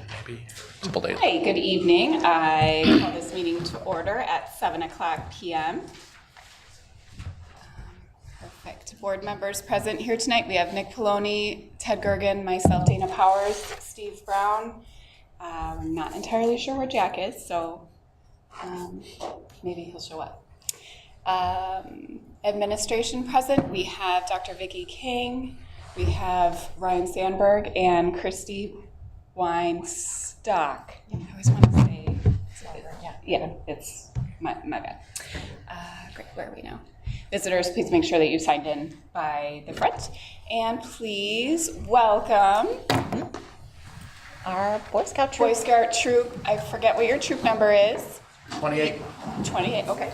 maybe a couple days. Hi, good evening. I call this meeting to order at 7:00 p.m. Perfect. Board members present here tonight. We have Nick Poloni, Ted Gergen, myself, Dana Powers, Steve Brown. I'm not entirely sure where Jack is, so maybe he'll show up. Administration present, we have Dr. Vicki King, we have Ryan Sandberg, and Christy Weinstock. I always want to say, yeah, it's my bad. Great, where are we now? Visitors, please make sure that you signed in by the front. And please welcome our Boy Scout troop. Boy Scout troop. I forget what your troop number is. 28. 28, okay.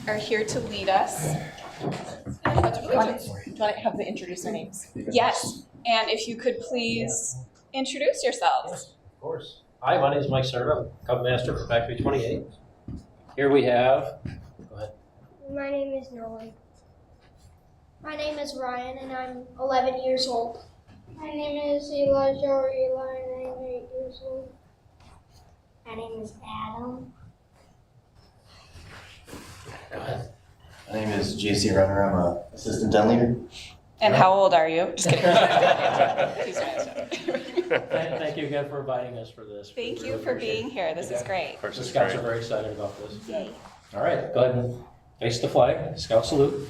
Are here to lead us. Do you want to have to introduce their names? Yes, and if you could please introduce yourselves. Of course. Hi, my name is Mike Serta. I'm Cub Master for Factory 28. Here we have, go ahead. My name is Nolan. My name is Ryan, and I'm 11 years old. My name is Elijah or Eli, and I'm 8 years old. My name is Adam. Go ahead. My name is JC Runner. I'm an assistant den leader. And how old are you? Just kidding. Please don't answer. Thank you again for inviting us for this. Thank We you really for appreciate being here. This is great. it. The Scouts are very excited about this. Yay. All right, go ahead and face the flag. Scout salute.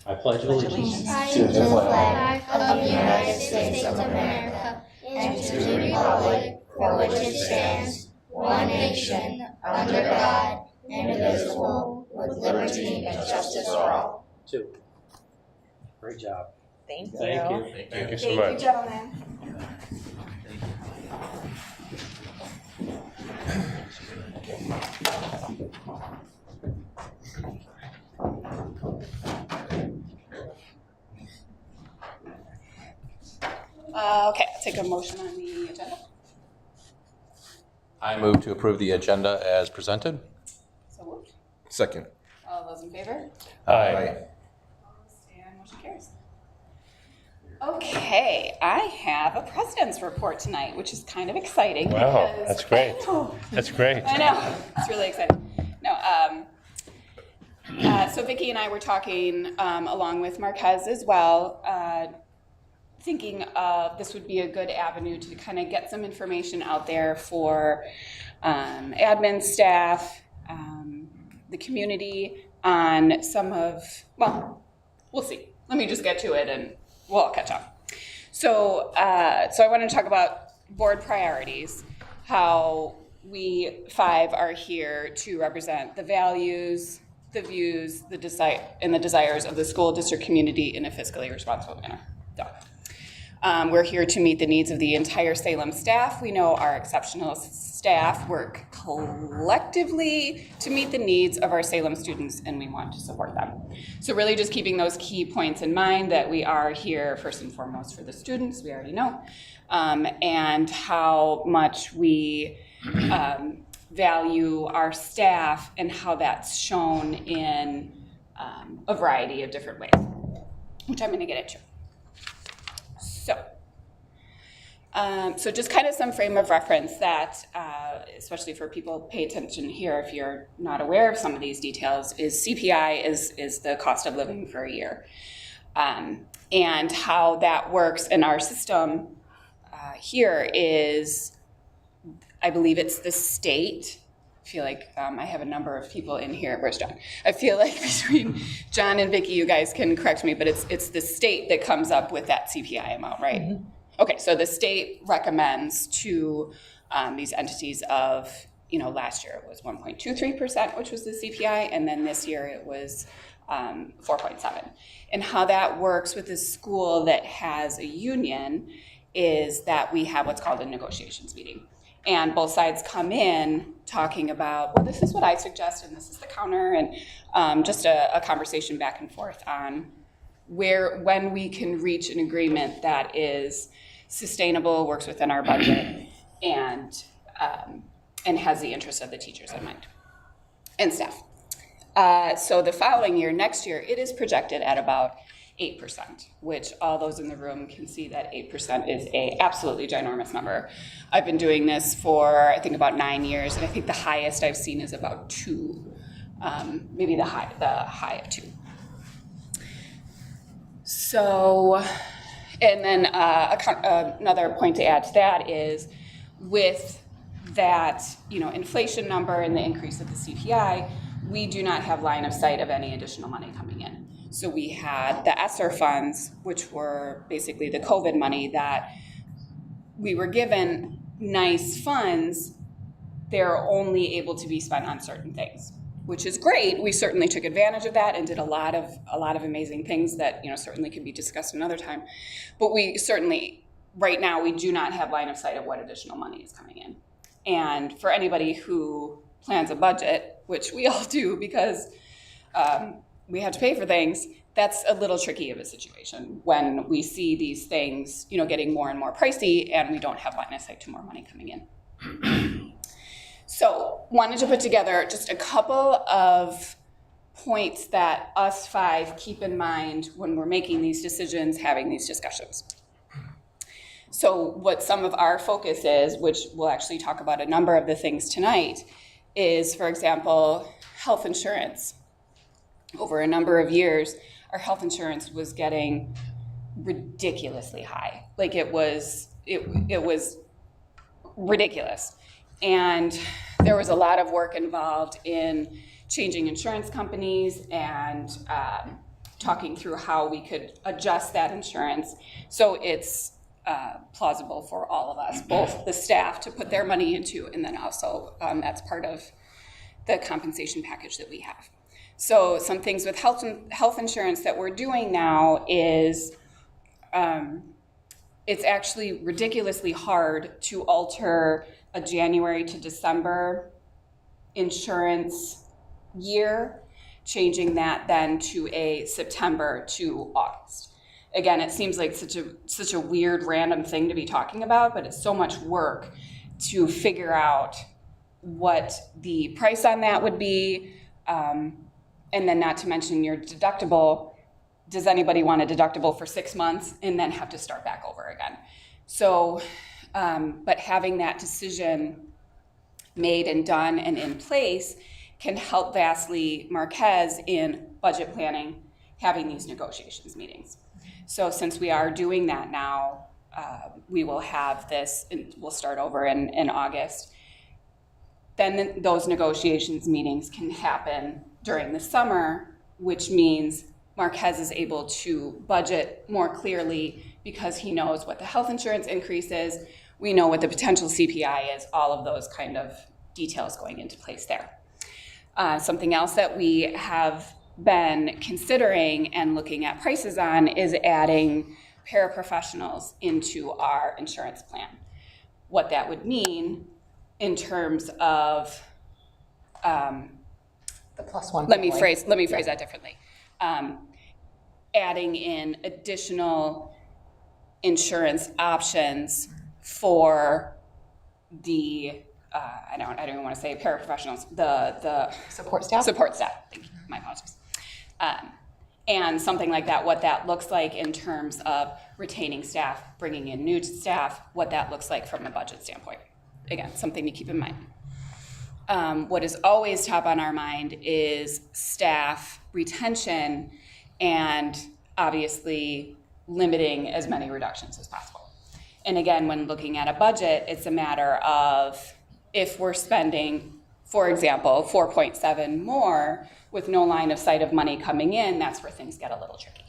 I pledge allegiance I To am the the flag flag of the United States of America and to the republic for which it stands, one nation, under God, indivisible, with liberty and justice for all. 2. Great job. Thank you. Thank you. Thank you so Thank you, much. gentlemen. Okay, I'll take a motion on the agenda. I move to approve the agenda as presented. So moved. Second. All those in favor? Aye. And motion carries. Okay, I have a president's report tonight, which is kind of exciting. Wow, because- that's great. That's great. I know, it's really exciting. No, so Vicki and I were talking, along with Marquez as well, thinking of this would be a good avenue to kind of get some information out there for admin staff, the community on some of, well, we'll see. Let me just get to it and we'll all catch up. So I want to talk about board priorities, how we 5 are here to represent the values, the views, the desires of the school district community in a fiscally responsible manner. So, we're here to meet the needs of the entire Salem staff. We know our exceptional staff work collectively to meet the needs of our Salem students, and we want to support them. So really just keeping those key points in mind, that we are here first and foremost for the students, we already know, and how much we value our staff and how that's shown in a variety of different ways, which I'm going to get into. So just kind of some frame of reference that, especially for people, pay attention here if you're not aware of some of these details, is CPI is the cost of living for a year. And how that works in our system here is, I believe it's the state. I feel like I have a number of people in here. Where's John? I feel like between John and Vicki, you guys can correct me, but it's the state that comes up with that CPI amount, right? Mm-hmm. Okay, so the state recommends to these entities of, last year it was 1.23%, which was the CPI, and then this year it was 4.7. And how that works with a school that has a union is that we have what's called a negotiations meeting. And both sides come in talking about, well, this is what I suggest, and this is the counter, and just a conversation back and forth on when we can reach an agreement that is sustainable, works within our budget, and has the interest of the teachers in mind and staff. So the following year, next year, it is projected at about 8%, which all those in the room can see that 8% is a absolutely ginormous number. I've been doing this for, I think, about 9 years, and I think the highest I've seen is about 2, maybe the high of 2. So, and then another point to add to that is with that, inflation number and the increase of the CPI, we do not have line of sight of any additional money coming in. So we had the ESSER funds, which were basically the COVID money that we were given nice funds. They're only able to be spent on certain things, which is great. We certainly took advantage of that and did a lot of amazing things that certainly could be discussed another time. But we certainly, right now, we do not have line of sight of what additional money is coming in. And for anybody who plans a budget, which we all do because we have to pay for things, that's a little tricky of a situation when we see these things, getting more and more pricey and we don't have line of sight to more money coming in. So wanted to put together just a couple of points that us 5 keep in mind when we're making these decisions, having these discussions. So what some of our focus is, which we'll actually talk about a number of the things tonight, is, for example, health insurance. Over a number of years, our health insurance was getting ridiculously high. Like it was ridiculous. And there was a lot of work involved in changing insurance companies and talking through how we could adjust that insurance so it's plausible for all of us, both the staff to put their money into, and then also that's part of the compensation package that we have. So some things with health insurance that we're doing now is it's actually ridiculously hard to alter a January to December insurance year, changing that then to a September to August. Again, it seems like such a weird random thing to be talking about, but it's so much work to figure out what the price on that would be, and then not to mention your deductible. Does anybody want a deductible for 6 months and then have to start back over again? So, but having that decision made and done and in place can help vastly Marquez in budget planning, having these negotiations meetings. So since we are doing that now, we will have this, and we'll start over in August. Then those negotiations meetings can happen during the summer, which means Marquez is able to budget more clearly because he knows what the health insurance increase is. We know what the potential CPI is, all of those kind of details going into place there. Something else that we have been considering and looking at prices on is adding paraprofessionals into our insurance plan. What that would mean in terms of The +1. let me phrase that differently. Adding in additional insurance options for the I don't even want to say paraprofessionals, the Support staff? Support staff. Thank you. My apologies. And something like that, what that looks like in terms of retaining staff, bringing in new staff, what that looks like from a budget standpoint. Again, something to keep in mind. What is always top on our mind is staff retention and obviously limiting as many reductions as possible. And again, when looking at a budget, it's a matter of if we're spending, for example, 4.7 more with no line of sight of money coming in, that's where things get a little tricky.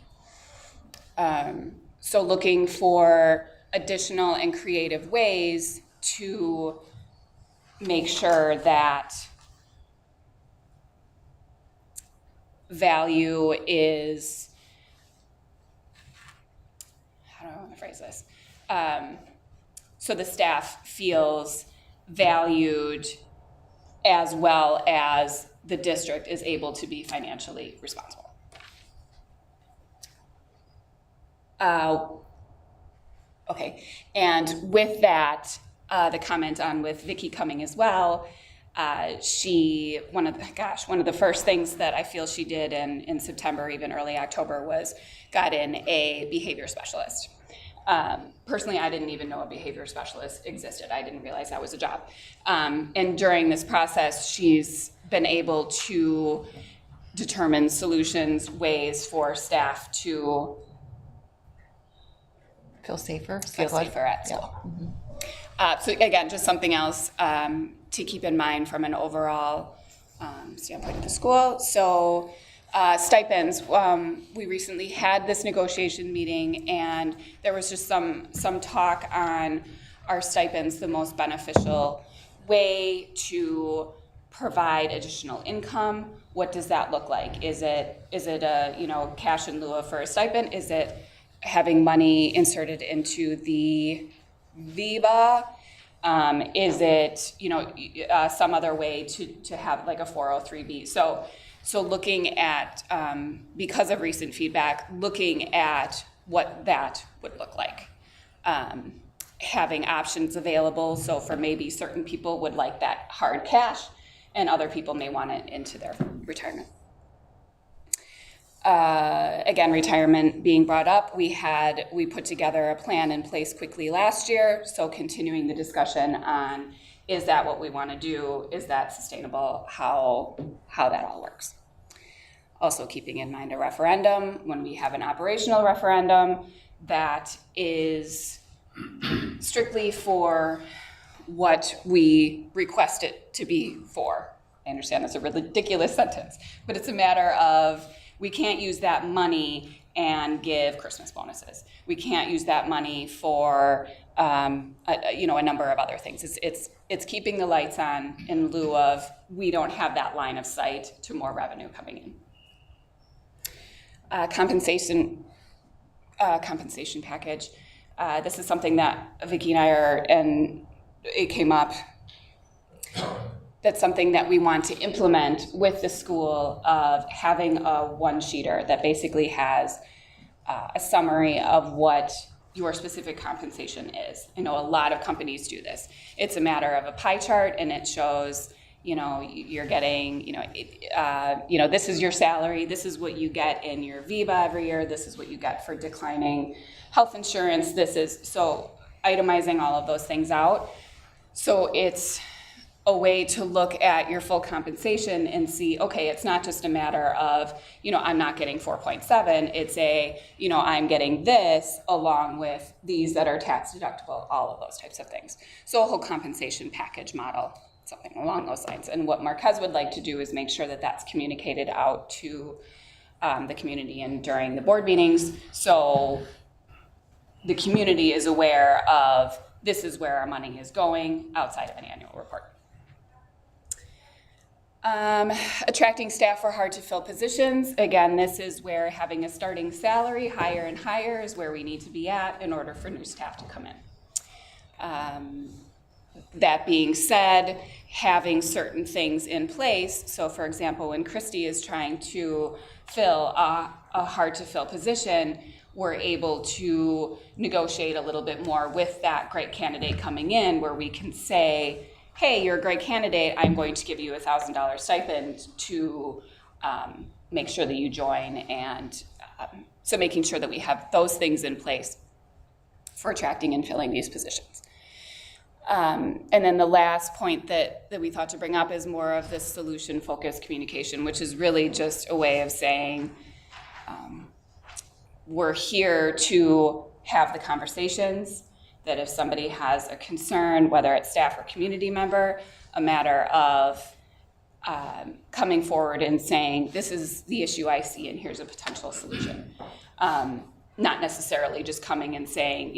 So looking for additional and creative ways to make sure that value is, how do I want to phrase this? So the staff feels valued as well as the district is able to be financially responsible. Okay, and with that, the comment on with Vicki coming as well, One of the first things that I feel she did in September, even early October, was got in a behavior specialist. Personally, I didn't even know a behavior specialist existed. I didn't realize that was a job. And during this process, she's been able to determine solutions, ways for staff to Feel safer. feel safer at school. So again, just something else to keep in mind from an overall standpoint of the school. So stipends, we recently had this negotiation meeting, and there was just some talk on our stipends, the most beneficial way to provide additional income. What does that look like? Is it a cash in lieu of for a stipend? Is it having money inserted into the VEBA? Is it some other way to have like a 403B? So looking at, because of recent feedback, looking at what that would look like. Having options available, so for maybe certain people would like that hard cash, and other people may want it into their retirement. Again, retirement being brought up, we put together a plan in place quickly last year, so continuing the discussion on, is that what we want to do? Is that sustainable? How that all works. Also keeping in mind a referendum, when we have an operational referendum, that is strictly for what we request it to be for. I understand that's a ridiculous sentence, but it's a matter of, we can't use that money and give Christmas bonuses. We can't use that money for a number of other things. It's keeping the lights on in lieu of, we don't have that line of sight to more revenue coming in. Compensation package. This is something that Vicki and I and it came up. That's something that we want to implement with the school, of having a one-sheeter that basically has a summary of what your specific compensation is. I know a lot of companies do this. It's a matter of a pie chart, and it shows, you're getting, this is your salary, this is what you get in your VEBA every year, this is what you get for declining health insurance, so itemizing all of those things out. So it's a way to look at your full compensation and see, okay, it's not just a matter of, I'm not getting 4.7, it's I'm getting this along with these that are tax deductible, all of those types of things. So a whole compensation package model, something along those lines. And what Marquez would like to do is make sure that that's communicated out to the community and during the board meetings, so the community is aware of, this is where our money is going outside of an annual report. Attracting staff for hard to fill positions. Again, this is where having a starting salary higher and higher is where we need to be at in order for new staff to come in. That being said, having certain things in place. So for example, when Christy is trying to fill a hard to fill position, we're able to negotiate a little bit more with that great candidate coming in, where we can say, hey, you're a great candidate, I'm going to give you a $1,000 stipend to make sure that you join. And so making sure that we have those things in place for attracting and filling these positions. And then the last point that we thought to bring up is more of this solution-focused communication, which is really just a way of saying, we're here to have the conversations, that if somebody has a concern, whether it's staff or community member, a matter of coming forward and saying, this is the issue I see and here's a potential solution. Not necessarily just coming and saying,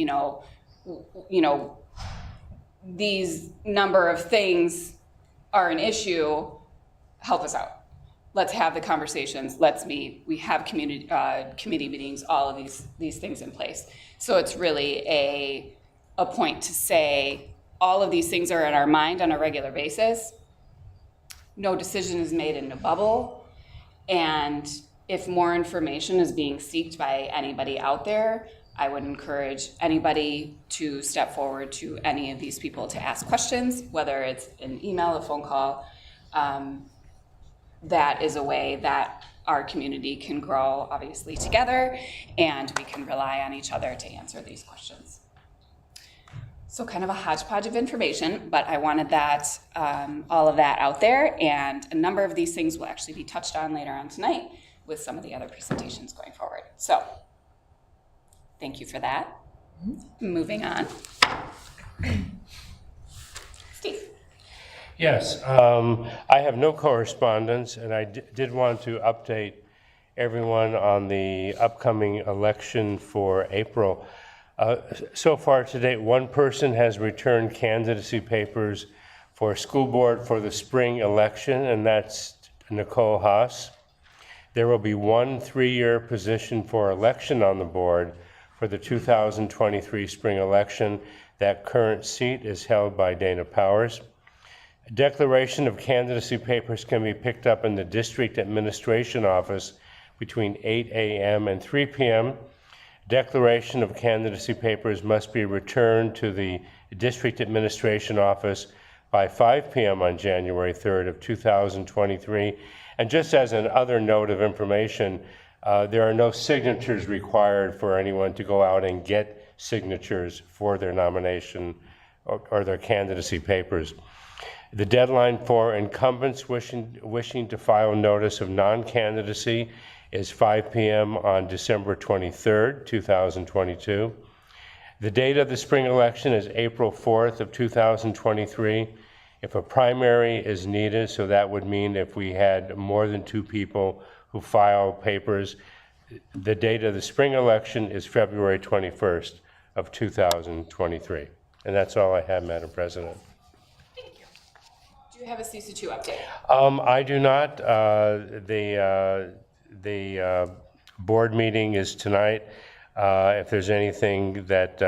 these number of things are an issue, help us out. Let's have the conversations, let's meet, we have community meetings, all of these things in place. So it's really a point to say, all of these things are in our mind on a regular basis. No decision is made in a bubble. And if more information is being sought by anybody out there, I would encourage anybody to step forward to any of these people to ask questions, whether it's an email, a phone call. That is a way that our community can grow, obviously, together, and we can rely on each other to answer these questions. So kind of a hodgepodge of information, but I wanted that, all of that out there, and a number of these things will actually be touched on later on tonight with some of the other presentations going forward. So thank you for that. Moving on. Steve. Yes, I have no correspondence, and I did want to update everyone on the upcoming election for April. So far to date, one person has returned candidacy papers for school board for the spring election, and that's Nicole Haas. There will be one 3-year position for election on the board for the 2023 spring election. That current seat is held by Dana Powers. A declaration of candidacy papers can be picked up in the district administration office between 8 a.m. and 3 p.m. Declaration of candidacy papers must be returned to the district administration office by 5 p.m. on January 3rd of 2023. And just as an other note of information, there are no signatures required for anyone to go out and get signatures for their nomination or their candidacy papers. The deadline for incumbents wishing to file notice of non-candidacy is 5 p.m. on December 23rd, 2022. The date of the spring election is April 4th of 2023. If a primary is needed, so that would mean if we had more than 2 people who file papers, the date of the spring election is February 21st of 2023. And that's all I have, Madam President. Thank you. Do you have a CC2 update? I do not. The board meeting is tonight. If there's anything that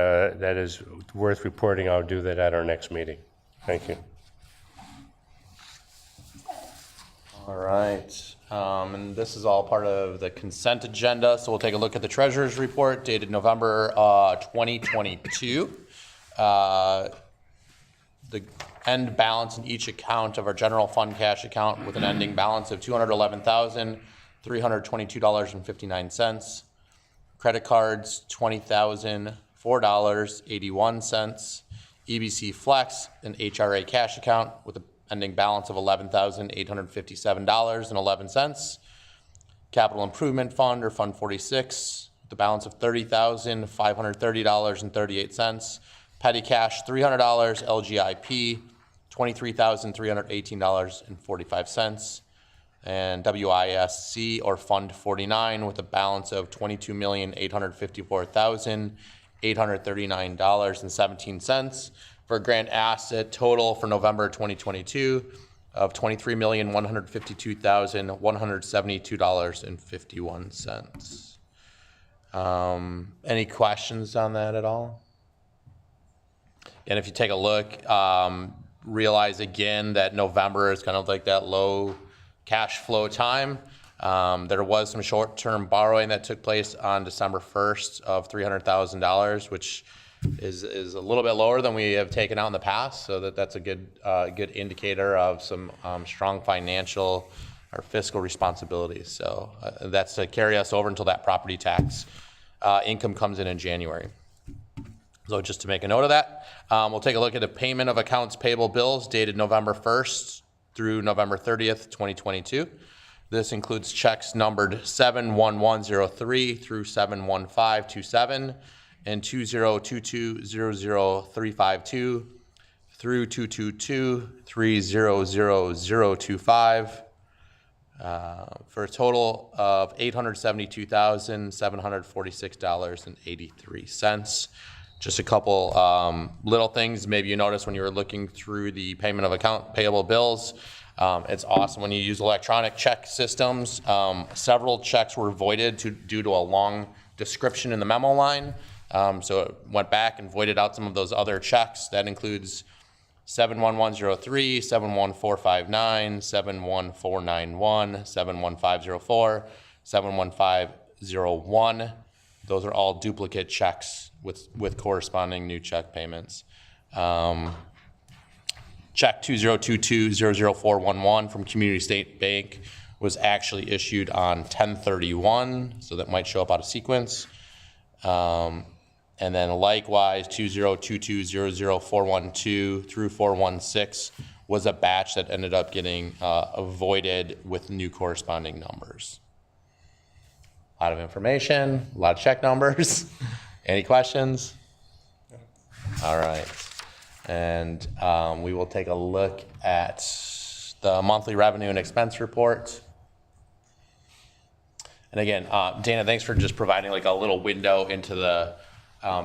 is worth reporting, I'll do that at our next meeting. Thank you. All right. And this is all part of the consent agenda. So we'll take a look at the treasurer's report dated November 2022. The end balance in each account of our general fund cash account with an ending balance of $211,322.59. Credit cards, $20,004.81. EBC Flex, an HRA cash account with an ending balance of $11,857.11. Capital Improvement Fund, or Fund 46, the balance of $30,530.38. Petty cash, $300. LGIP, $23,318.45. And WISC, or Fund 49, with a balance of $22,854,839.17, for a grant asset total for November 2022 of $23,152,172.51. Any questions on that at all? And if you take a look, realize again that November is kind of like that low cash flow time. There was some short-term borrowing that took place on December 1st of $300,000, which is a little bit lower than we have taken out in the past. So that's a good indicator of some strong financial or fiscal responsibilities. So that's to carry us over until that property tax income comes in January. So just to make a note of that, we'll take a look at the payment of accounts payable bills dated November 1st through November 30th, 2022. This includes checks numbered 71103 through 71527 and 2022-00352 through 222-3000025 for a total of $872,746.83. Just a couple little things maybe you noticed when you were looking through the payment of account payable bills. It's awesome when you use electronic check systems. Several checks were voided due to a long description in the memo line. So it went back and voided out some of those other checks. That includes 71103, 71459, 71491, 71504, 71501, Those are all duplicate checks with corresponding new check payments. Check 2022-00411 from Community State Bank was actually issued on 10/31, so that might show up out of sequence. And then likewise, 2022-00412 through 416 was a batch that ended up getting avoided with new corresponding numbers. A lot of information, a lot of check numbers. Any questions? All right. And we will take a look at the monthly revenue and expense report. And again, Dana, thanks for just providing like a little window into the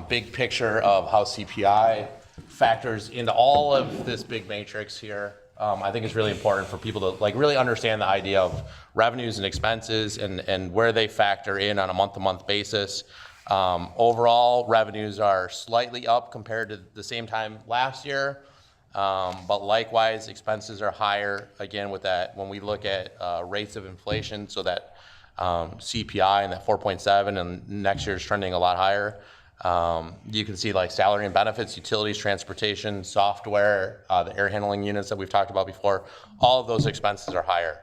big picture of how CPI factors into all of this big matrix here. I think it's really important for people to like really understand the idea of revenues and expenses and where they factor in on a month-to-month basis. Overall, revenues are slightly up compared to the same time last year, but likewise, expenses are higher. Again, with that, when we look at rates of inflation, so that CPI and that 4.7, and next year is trending a lot higher. You can see like salary and benefits, utilities, transportation, software, the air handling units that we've talked about before. All of those expenses are higher.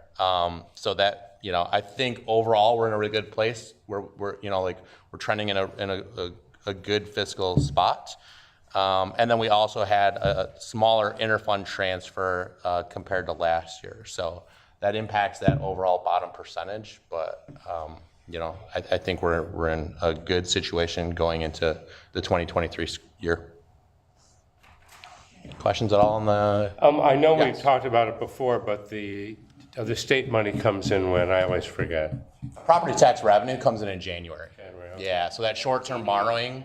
So that, you know, I think overall we're in a really good place. We're you know, like we're trending in a good fiscal spot. And then we also had a smaller interfund transfer compared to last year. So that impacts that overall bottom percentage. But you know, I think we're in a good situation going into the 2023 year. Questions at all on the? I know Yes. we've talked about it before, but the state money comes in when? I always forget. Property tax revenue comes in January. January, okay. Yeah, so that short-term borrowing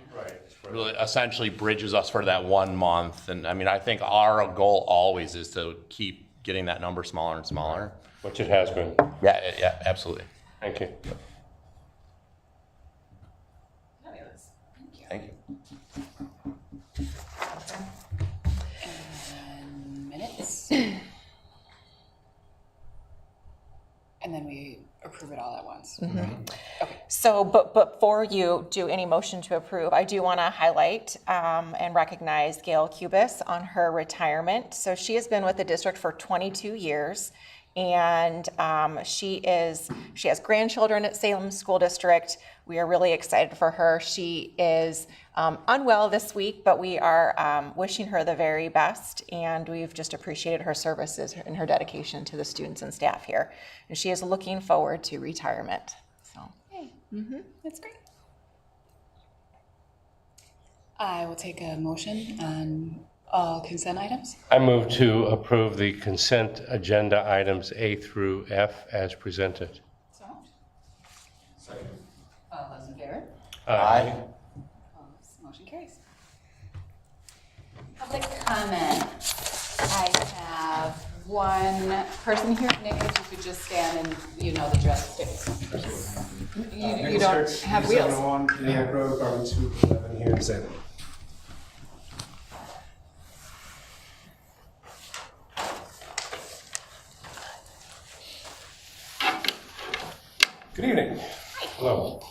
really essentially bridges us for that 1 month. And I mean, I think our goal always is to keep getting that number smaller and smaller. Which it has been. Yeah, absolutely. Thank you. Fabulous. Thank you. Thank you. And minutes. And then we approve it all at once. So, but before you do any motion to approve, I do want to highlight and recognize Gail Cubis on her retirement. So she has been with the district for 22 years, and she has grandchildren at Salem School District. We are really excited for her. She is unwell this week, but we are wishing her the very best, and we've just appreciated her services and her dedication to the students and staff here. And she is looking forward to retirement. So. Yay. That's great. I will take a motion on all consent items. I move to approve the consent agenda items A through F as presented. So moved. All those in favor? Aye. Opposed? Motion carries. Public comment. I have one person here. Nick, if you could just stand and you know the dress sticks. You don't have wheels. 701 Natick Road, apartment 211 here in Salem. Good evening. Hello.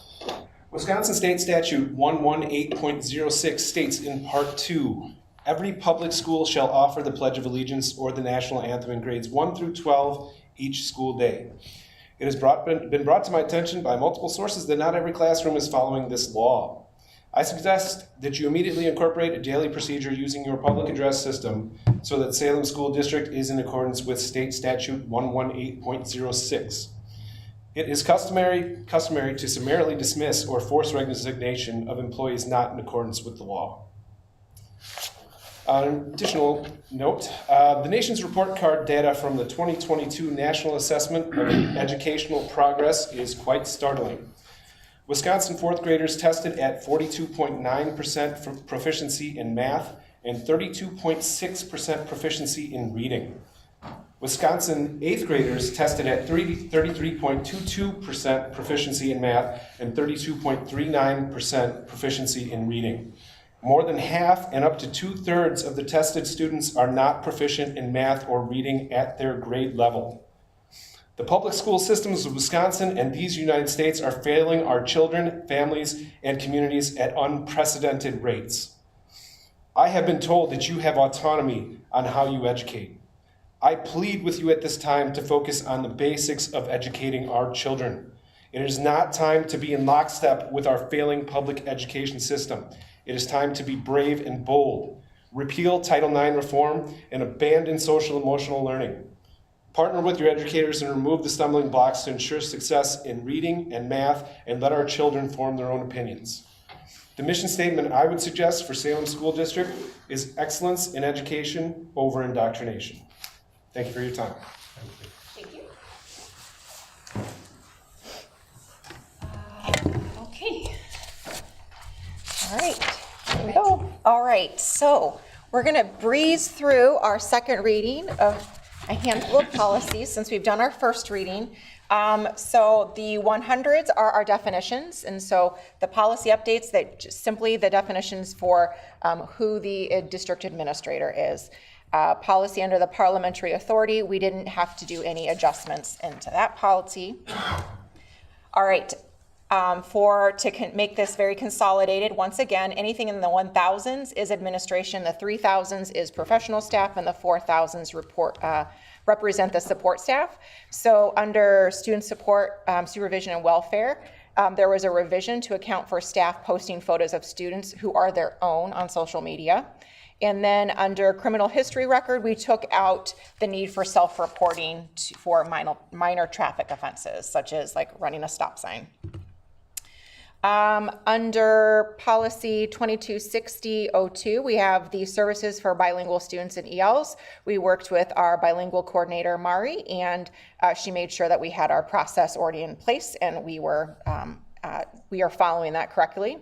Wisconsin State Statute 118.06 states in Part 2, every public school shall offer the Pledge of Allegiance or the National Anthem in grades 1 through 12 each school day. It has been brought to my attention by multiple sources that not every classroom is following this law. I suggest that you immediately incorporate a daily procedure using your public address system so that Salem School District is in accordance with State Statute 118.06. It is customary to summarily dismiss or force resignation of employees not in accordance with the law. On an additional note, the nation's report card data from the 2022 National Assessment of Educational Progress is quite startling. Wisconsin fourth graders tested at 42.9% for proficiency in math and 32.6% proficiency in reading. Wisconsin eighth graders tested at 33.22% proficiency in math and 32.39% proficiency in reading. More than half and up to 2/3 of the tested students are not proficient in math or reading at their grade level. The public school systems of Wisconsin and these United States are failing our children, families, and communities at unprecedented rates. I have been told that you have autonomy on how you educate. I plead with you at this time to focus on the basics of educating our children. It is not time to be in lockstep with our failing public education system. It is time to be brave and bold. Repeal Title IX reform and abandon social emotional learning. Partner with your educators and remove the stumbling blocks to ensure success in reading and math, and let our children form their own opinions. The mission statement I would suggest for Salem School District is excellence in education over indoctrination. Thank you for your time. Thank you. Okay. All right, here we go. All right, so we're going to breeze through our second reading of a handful of policies since we've done our first reading. So the 100s are our definitions, and so the policy updates, that just simply the definitions for who the district administrator is. Policy under the parliamentary authority, we didn't have to do any adjustments into that policy. All right, to make this very consolidated, once again, anything in the 1000s is administration, the 3000s is professional staff, and the 4000s represent the support staff. So under student support, supervision, and welfare, there was a revision to account for staff posting photos of students who are their own on social media. And then under criminal history record, we took out the need for self-reporting for minor traffic offenses, such as like running a stop sign. Under policy 2260-02, we have the services for bilingual students and ELs. We worked with our bilingual coordinator, Mari, and she made sure that we had our process already in place, and we are following that correctly.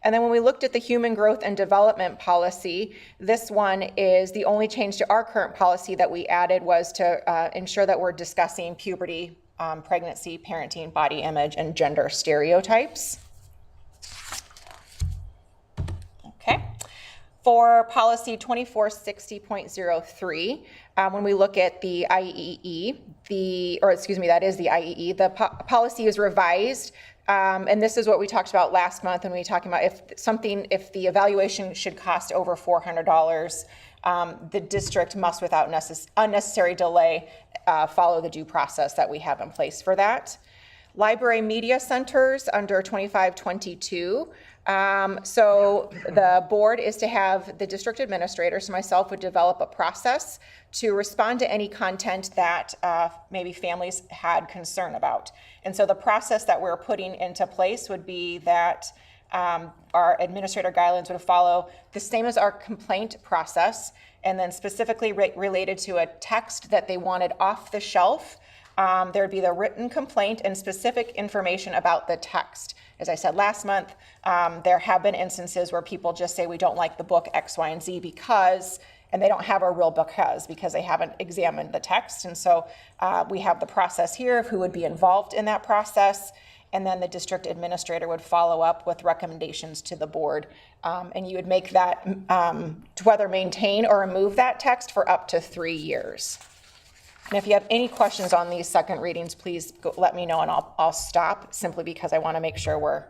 And then when we looked at the human growth and development policy, this one is the only change to our current policy that we added was to ensure that we're discussing puberty, pregnancy, parenting, body image, and gender stereotypes. Okay. For policy 2460.03, when we look at the IEE, that is the IEE, the policy is revised. And this is what we talked about last month when we were talking about if the evaluation should cost over $400, the district must, without unnecessary delay, follow the due process that we have in place for that. Library media centers under 2522. So the board is to have the district administrator, so myself, would develop a process to respond to any content that maybe families had concern about. And so the process that we're putting into place would be that our administrator guidelines would follow the same as our complaint process, and then specifically related to a text that they wanted off the shelf. There would be the written complaint and specific information about the text. As I said last month, there have been instances where people just say, we don't like the book X, Y, and Z because, and they don't have a real because they haven't examined the text. And so we have the process here of who would be involved in that process. And then the district administrator would follow up with recommendations to the board. And you would make that to whether maintain or remove that text for up to 3 years. And if you have any questions on these second readings, please let me know, and I'll stop, simply because I want to make sure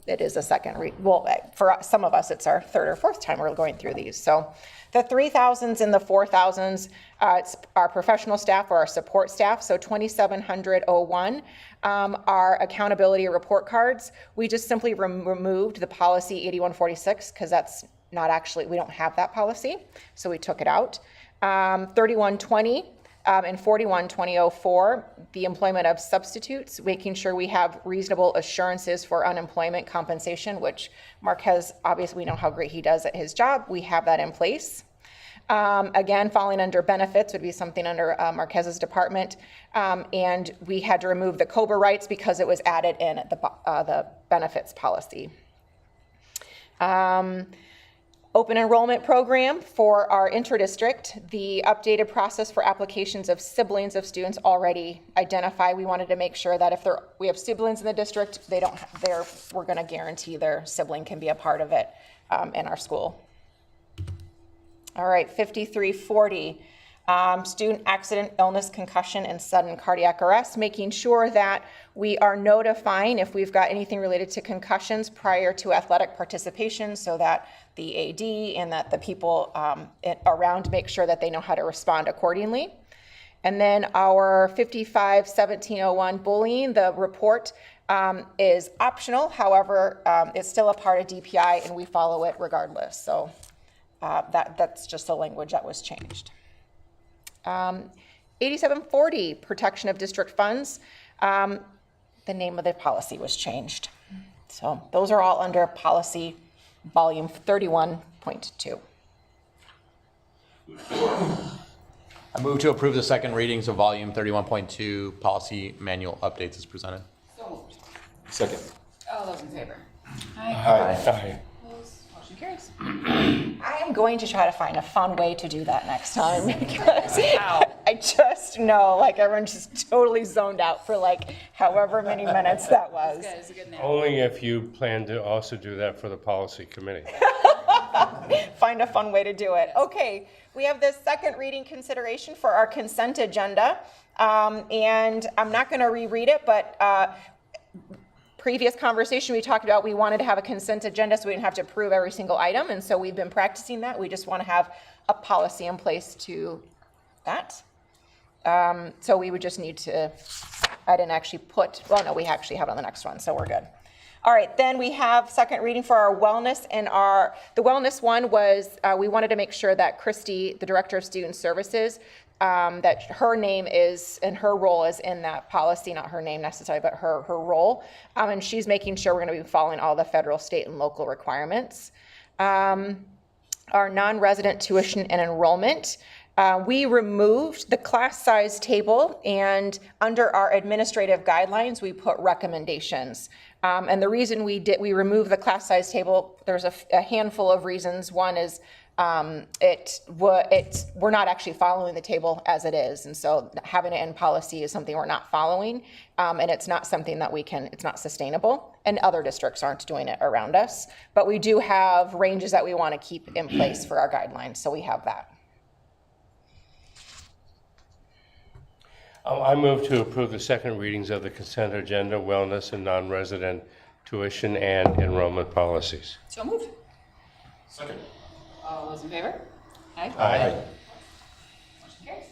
it is a second read. Well, for some of us, it's our third or fourth time we're going through these. So the 3000s and the 4000s, it's our professional staff or our support staff. So 2700-01 are accountability report cards. We just simply removed the policy 8146 because that's not actually, we don't have that policy. So we took it out. 3120. And 41-2004, the employment of substitutes, making sure we have reasonable assurances for unemployment compensation, which Marquez, obviously we know how great he does at his job. We have that in place. Again, falling under benefits would be something under Marquez's department. And we had to remove the COBRA rights because it was added in the benefits policy. Open enrollment program for our interdistrict, the updated process for applications of siblings of students already identified. We wanted to make sure that if we have siblings in the district, we're going to guarantee their sibling can be a part of it in our school. All right, 5340. Student accident, illness, concussion, and sudden cardiac arrest, making sure that we are notifying if we've got anything related to concussions prior to athletic participation, so that the AD and that the people around make sure that they know how to respond accordingly. And then our 55-1701 bullying, the report is optional. However, it's still a part of DPI and we follow it regardless. So that's just the language that was changed. 8740, protection of district funds. The name of the policy was changed. So those are all under policy volume 31.2. I move to approve the second readings of volume 31.2 policy manual updates as presented. So moved. Second. All those in favor? Aye. Aye. Opposed? Motion carries. I am going to try to find a fun way to do that next time because I just know like everyone just totally zoned out for like however many minutes that was. Good, it's a good name. Only if you plan to also do that for the policy committee. Find a fun way to do it. Okay, we have this second reading consideration for our consent agenda. And I'm not going to reread it, but previous conversation we talked about we wanted to have a consent agenda so we didn't have to approve every single item. And so we've been practicing that. We just want to have a policy in place to that. So we would just need to, I didn't actually put, well, no, we actually have it on the next one, so we're good. All right, then we have second reading for our wellness, and the wellness one was, we wanted to make sure that Christy, the Director of Student Services, that her name is, and her role is in that policy, not her name necessarily, but her role. And she's making sure we're gonna be following all the federal, state, and local requirements. Our non-resident tuition and enrollment. We removed the class size table, and under our administrative guidelines, we put recommendations. And the reason we removed the class size table, there's a handful of reasons. One is we're not actually following the table as it is, and so having it in policy is something we're not following, and it's not something that it's not sustainable, and other districts aren't doing it around us. But we do have ranges that we want to keep in place for our guidelines, so we have that. I move to approve the second readings of the consent agenda, wellness and non-resident tuition and enrollment policies. So moved. Second. All those in favor? Aye. Motion carries.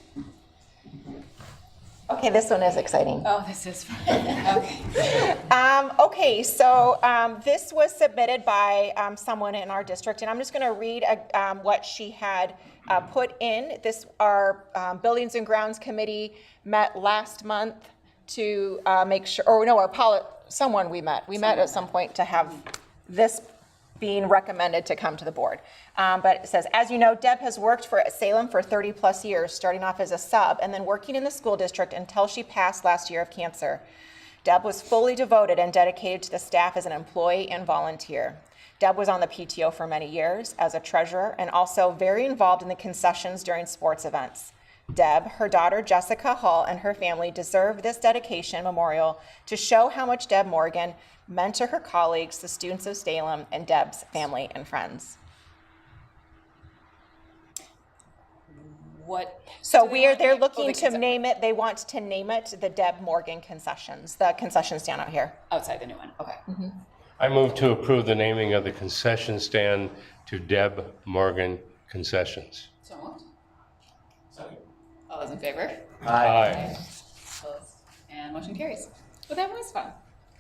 Okay, this one is exciting. Oh, this is fun. Okay. Okay, so this was submitted by someone in our district, and I'm just going to read what she had put in. Our Buildings and Grounds Committee met last month to make sure, or no, someone we met. We met at some point to have this being recommended to come to the board. But it says, as you know, Deb has worked for Salem for 30 plus years, starting off as a sub and then working in the school district until she passed last year of cancer. Deb was fully devoted and dedicated to the staff as an employee and volunteer. Deb was on the PTO for many years as a treasurer and also very involved in the concessions during sports events. Deb, her daughter Jessica Hall, and her family deserve this dedication memorial to show how much Deb Morgan meant to her colleagues, the students of Salem, and Deb's family and friends. So they're looking to name it, they want to name it the Deb Morgan Concessions, the concession stand out here. Outside the new one, okay. Mm-hmm. I move to approve the naming of the concession stand to Deb Morgan Concessions. So moved. Second. All those in favor? Aye. Opposed? And motion carries. Well, that was fun.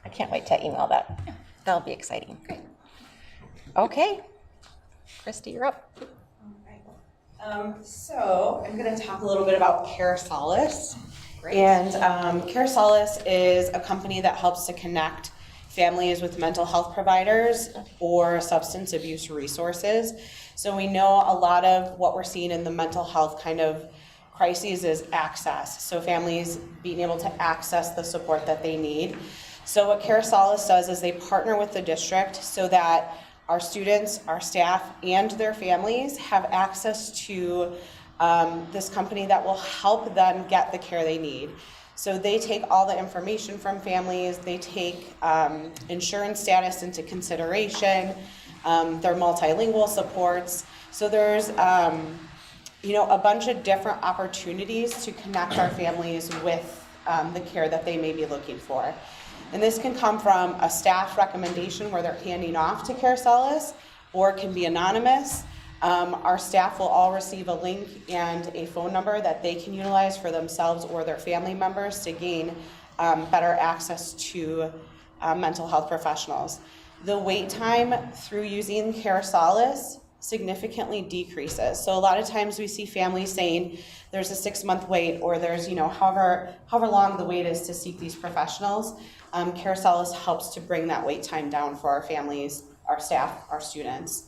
I can't wait to email that. That'll be exciting. Great. Okay. Christy, you're up. So I'm going to talk a little bit about Care Solace. Great. And Care Solace is a company that helps to connect families with mental health providers or substance abuse resources. So we know a lot of what we're seeing in the mental health kind of crises is access. So families being able to access the support that they need. So what Care Solace does is they partner with the district so that our students, our staff, and their families have access to this company that will help them get the care they need. So they take all the information from families, they take insurance status into consideration, their multilingual supports. So there's a bunch of different opportunities to connect our families with the care that they may be looking for. And this can come from a staff recommendation where they're handing off to Care Solace, or it can be anonymous. Our staff will all receive a link and a phone number that they can utilize for themselves or their family members to gain better access to mental health professionals. The wait time through using Care Solace significantly decreases. So a lot of times we see families saying there's a 6-month wait, or there's however long the wait is to seek these professionals. Care Solace helps to bring that wait time down for our families, our staff, our students.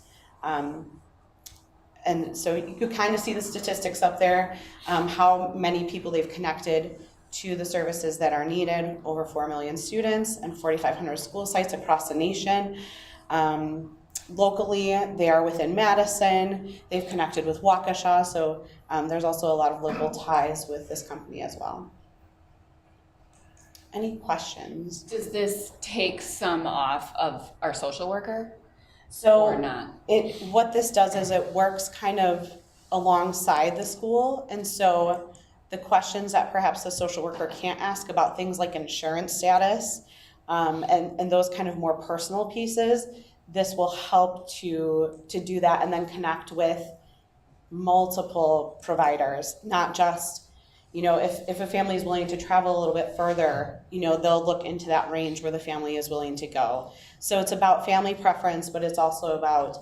And so you kind of see the statistics up there, how many people they've connected to the services that are needed, over 4 million students and 4,500 school sites across the nation. Locally, they are within Madison. They've connected with Waukesha, so there's also a lot of local ties with this company as well. Any questions? Does this take some off of our social worker So or not? What this does is it works kind of alongside the school, and so the questions that perhaps the social worker can't ask about things like insurance status and those kind of more personal pieces, this will help to do that and then connect with multiple providers, not just, if a family is willing to travel a little bit further, they'll look into that range where the family is willing to go. So it's about family preference, but it's also about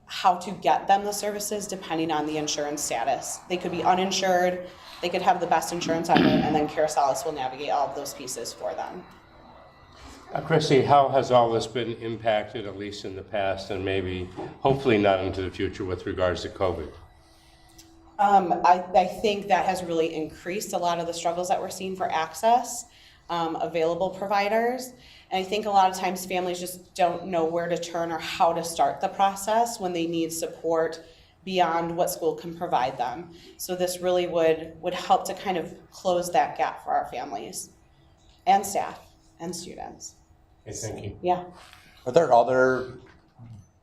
how to get them the services depending on the insurance status. They could be uninsured, they could have the best insurance ever, and then Care Solace will navigate all of those pieces for them. Chrissy, how has all this been impacted, at least in the past, and maybe hopefully not into the future with regards to COVID? I think that has really increased a lot of the struggles that we're seeing for access, available providers. And I think a lot of times families just don't know where to turn or how to start the process when they need support beyond what school can provide them. So this really would help to kind of close that gap for our families and staff and students. Okay, thank you. Yeah. Are there other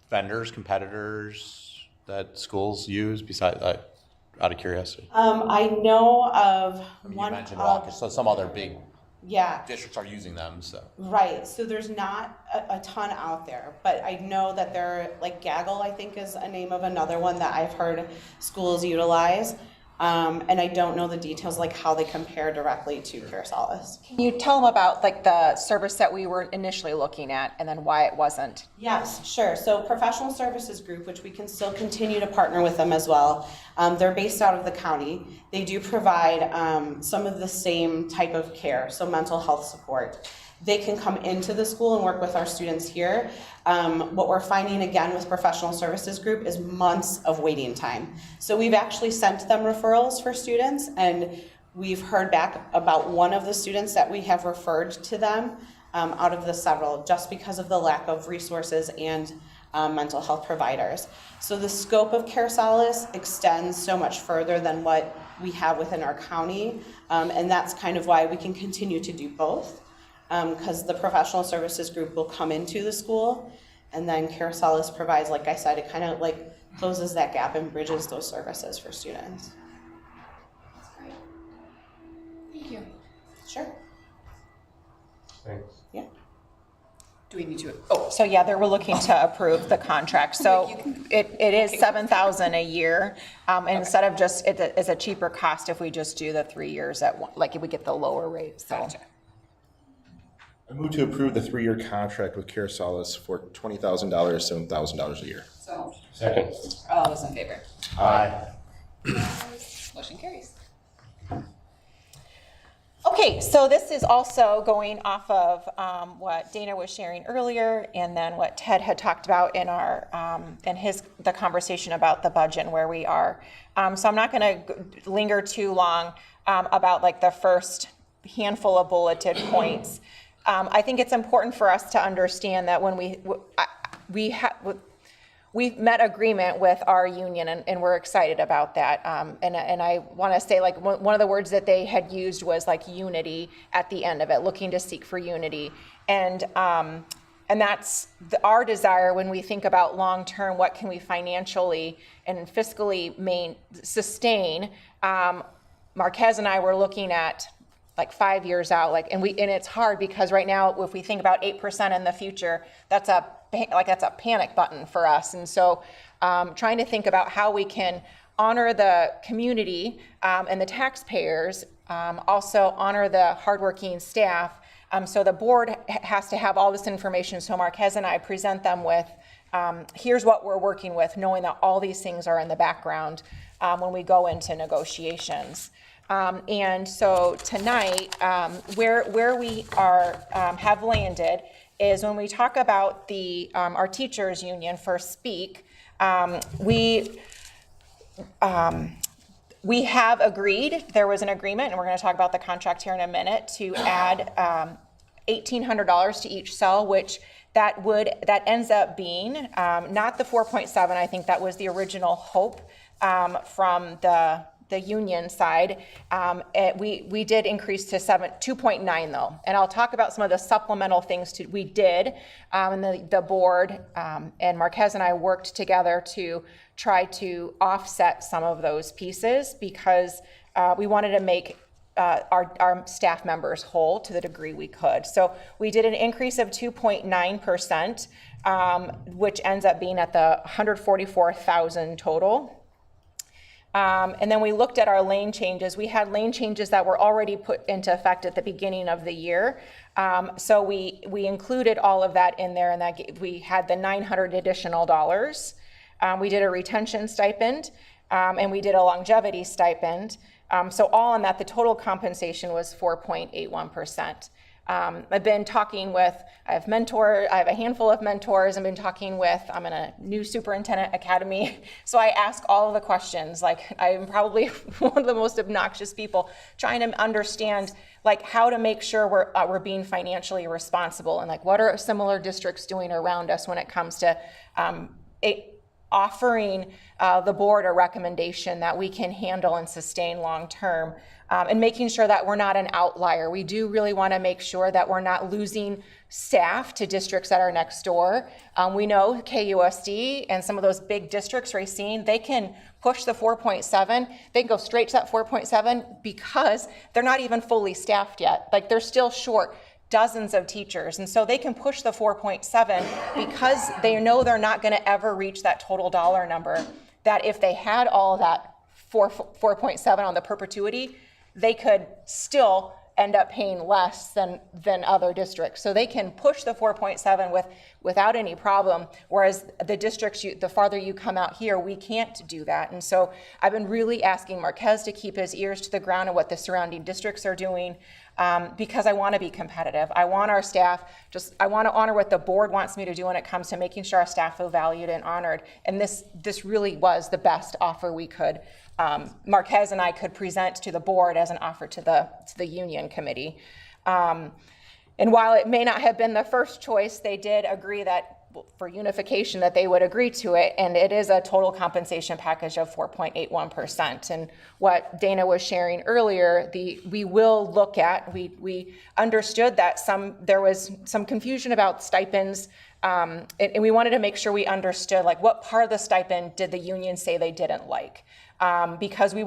vendors, competitors that schools use besides, out of curiosity? I know of You one. mentioned Waukesha, so some other big Yeah. districts are using them, so. Right, so there's not a ton out there, but I know that there, like Gaggle, I think is a name of another one that I've heard schools utilize. And I don't know the details, like how they compare directly to Care Solace. Can you tell them about like the service that we were initially looking at and then why it wasn't? Yes, sure. So Professional Services Group, which we can still continue to partner with them as well, they're based out of the county. They do provide some of the same type of care, so mental health support. They can come into the school and work with our students here. What we're finding again with Professional Services Group is months of waiting time. So we've actually sent them referrals for students, and we've heard back about one of the students that we have referred to them out of the several, just because of the lack of resources and mental health providers. So the scope of Care Solace extends so much further than what we have within our county, and that's kind of why we can continue to do both. Because the Professional Services Group will come into the school, and then Care Solace provides, like I said, it kind of like closes that gap and bridges those services for students. That's great. Thank you. Sure. Thanks. Yeah. Do we need to? So yeah, we're looking to approve the contract. So it is $7,000 a year. Instead of just, it's a cheaper cost if we just do the 3 years at one, like if we get the lower rate, so. Gotcha. I move to approve the 3-year contract with Care Solace for $20,000, $7,000 a year. So, Second. all those in favor? Aye. Motion carries. Okay, so this is also going off of what Dana was sharing earlier, and then what Ted had talked about in our the conversation about the budget and where we are. So I'm not going to linger too long about like the first handful of bulleted points. I think it's important for us to understand that when we've met agreement with our union, and we're excited about that. And I want to say, like, one of the words that they had used was like unity at the end of it, looking to seek for unity. And And that's our desire when we think about long-term, what can we financially and fiscally sustain. Marquez and I were looking at like 5 years out, and it's hard because right now, if we think about 8% in the future, that's a panic button for us. And so trying to think about how we can honor the community and the taxpayers, also honor the hardworking staff. So the board has to have all this information. So Marquez and I present them with, here's what we're working with, knowing that all these things are in the background when we go into negotiations. And so tonight, where we are have landed is when we talk about our teachers union for SPEAK, we have agreed, there was an agreement, and we're going to talk about the contract here in a minute, to add $1,800 to each cell, which that ends up being not the 4.7. I think that was the original hope from the union side. We did increase to 2.9 though, and I'll talk about some of the supplemental things we did, and the board and Marquez and I worked together to try to offset some of those pieces because we wanted to make our staff members whole to the degree we could. So we did an increase of 2.9%, which ends up being at the $144,000 total. And then we looked at our lane changes. We had lane changes that were already put into effect at the beginning of the year. So we included all of that in there, and we had the $900 additional dollars. We did a retention stipend, and we did a longevity stipend. So all in that, the total compensation was 4.81%. I've been talking with, I have a handful of mentors. I'm in a new superintendent academy. So I ask all of the questions. I'm probably one of the most obnoxious people trying to understand how to make sure we're being financially responsible, and what are similar districts doing around us when it comes to offering the board a recommendation that we can handle and sustain long term, and making sure that we're not an outlier. We do really want to make sure that we're not losing staff to districts that are next door. We know KUSD and some of those big districts, Racine, they can push the 4.7. They can go straight to that 4.7 because they're not even fully staffed yet. They're still short dozens of teachers. And so they can push the 4.7 because they know they're not going to ever reach that total dollar number, that if they had all of that 4.7 on the perpetuity, they could still end up paying less than other districts. So they can push the 4.7 without any problem, whereas the districts, the farther you come out here, we can't do that. And so I've been really asking Marquez to keep his ears to the ground of what the surrounding districts are doing, because I want to be competitive. I want our staff, I want to honor what the board wants me to do when it comes to making sure our staff feel valued and honored. And this really was the best offer we could, Marquez and I could present to the board as an offer to the union committee. And while it may not have been the first choice, they did agree that for unification that they would agree to it, and it is a total compensation package of 4.81%. And what Dana was sharing earlier, we will look at, we understood that there was some confusion about stipends, and we wanted to make sure we understood what part of the stipend did the union say they didn't like. Because we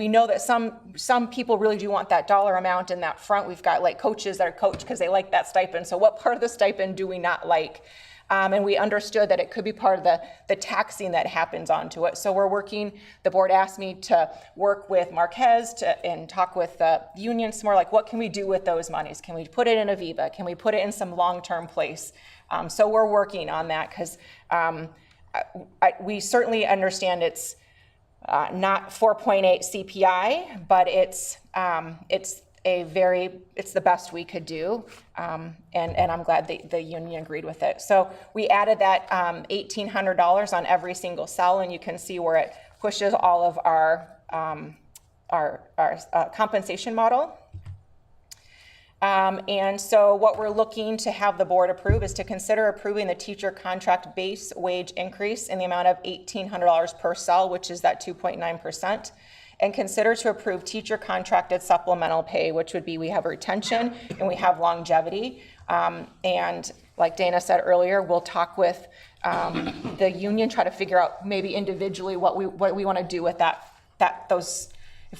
know that some people really do want that dollar amount in that front. We've got coaches that are coached because they like that stipend. So what part of the stipend do we not like? And we understood that it could be part of the taxing that happens onto it. So the board asked me to work with Marquez and talk with the union some more, what can we do with those monies? Can we put it in Aviva? Can we put it in some long-term place? So we're working on that because we certainly understand it's not 4.8 CPI, but it's the best we could do, and I'm glad the union agreed with it. So we added that $1,800 on every single cell, and you can see where it pushes all of our compensation model. And so what we're looking to have the board approve is to consider approving the teacher contract base wage increase in the amount of $1,800 per cell, which is that 2.9%. And consider to approve teacher contracted supplemental pay, which would be, we have retention and we have longevity. And like Dana said earlier, we'll talk with the union, try to figure out maybe individually what we want to do with those.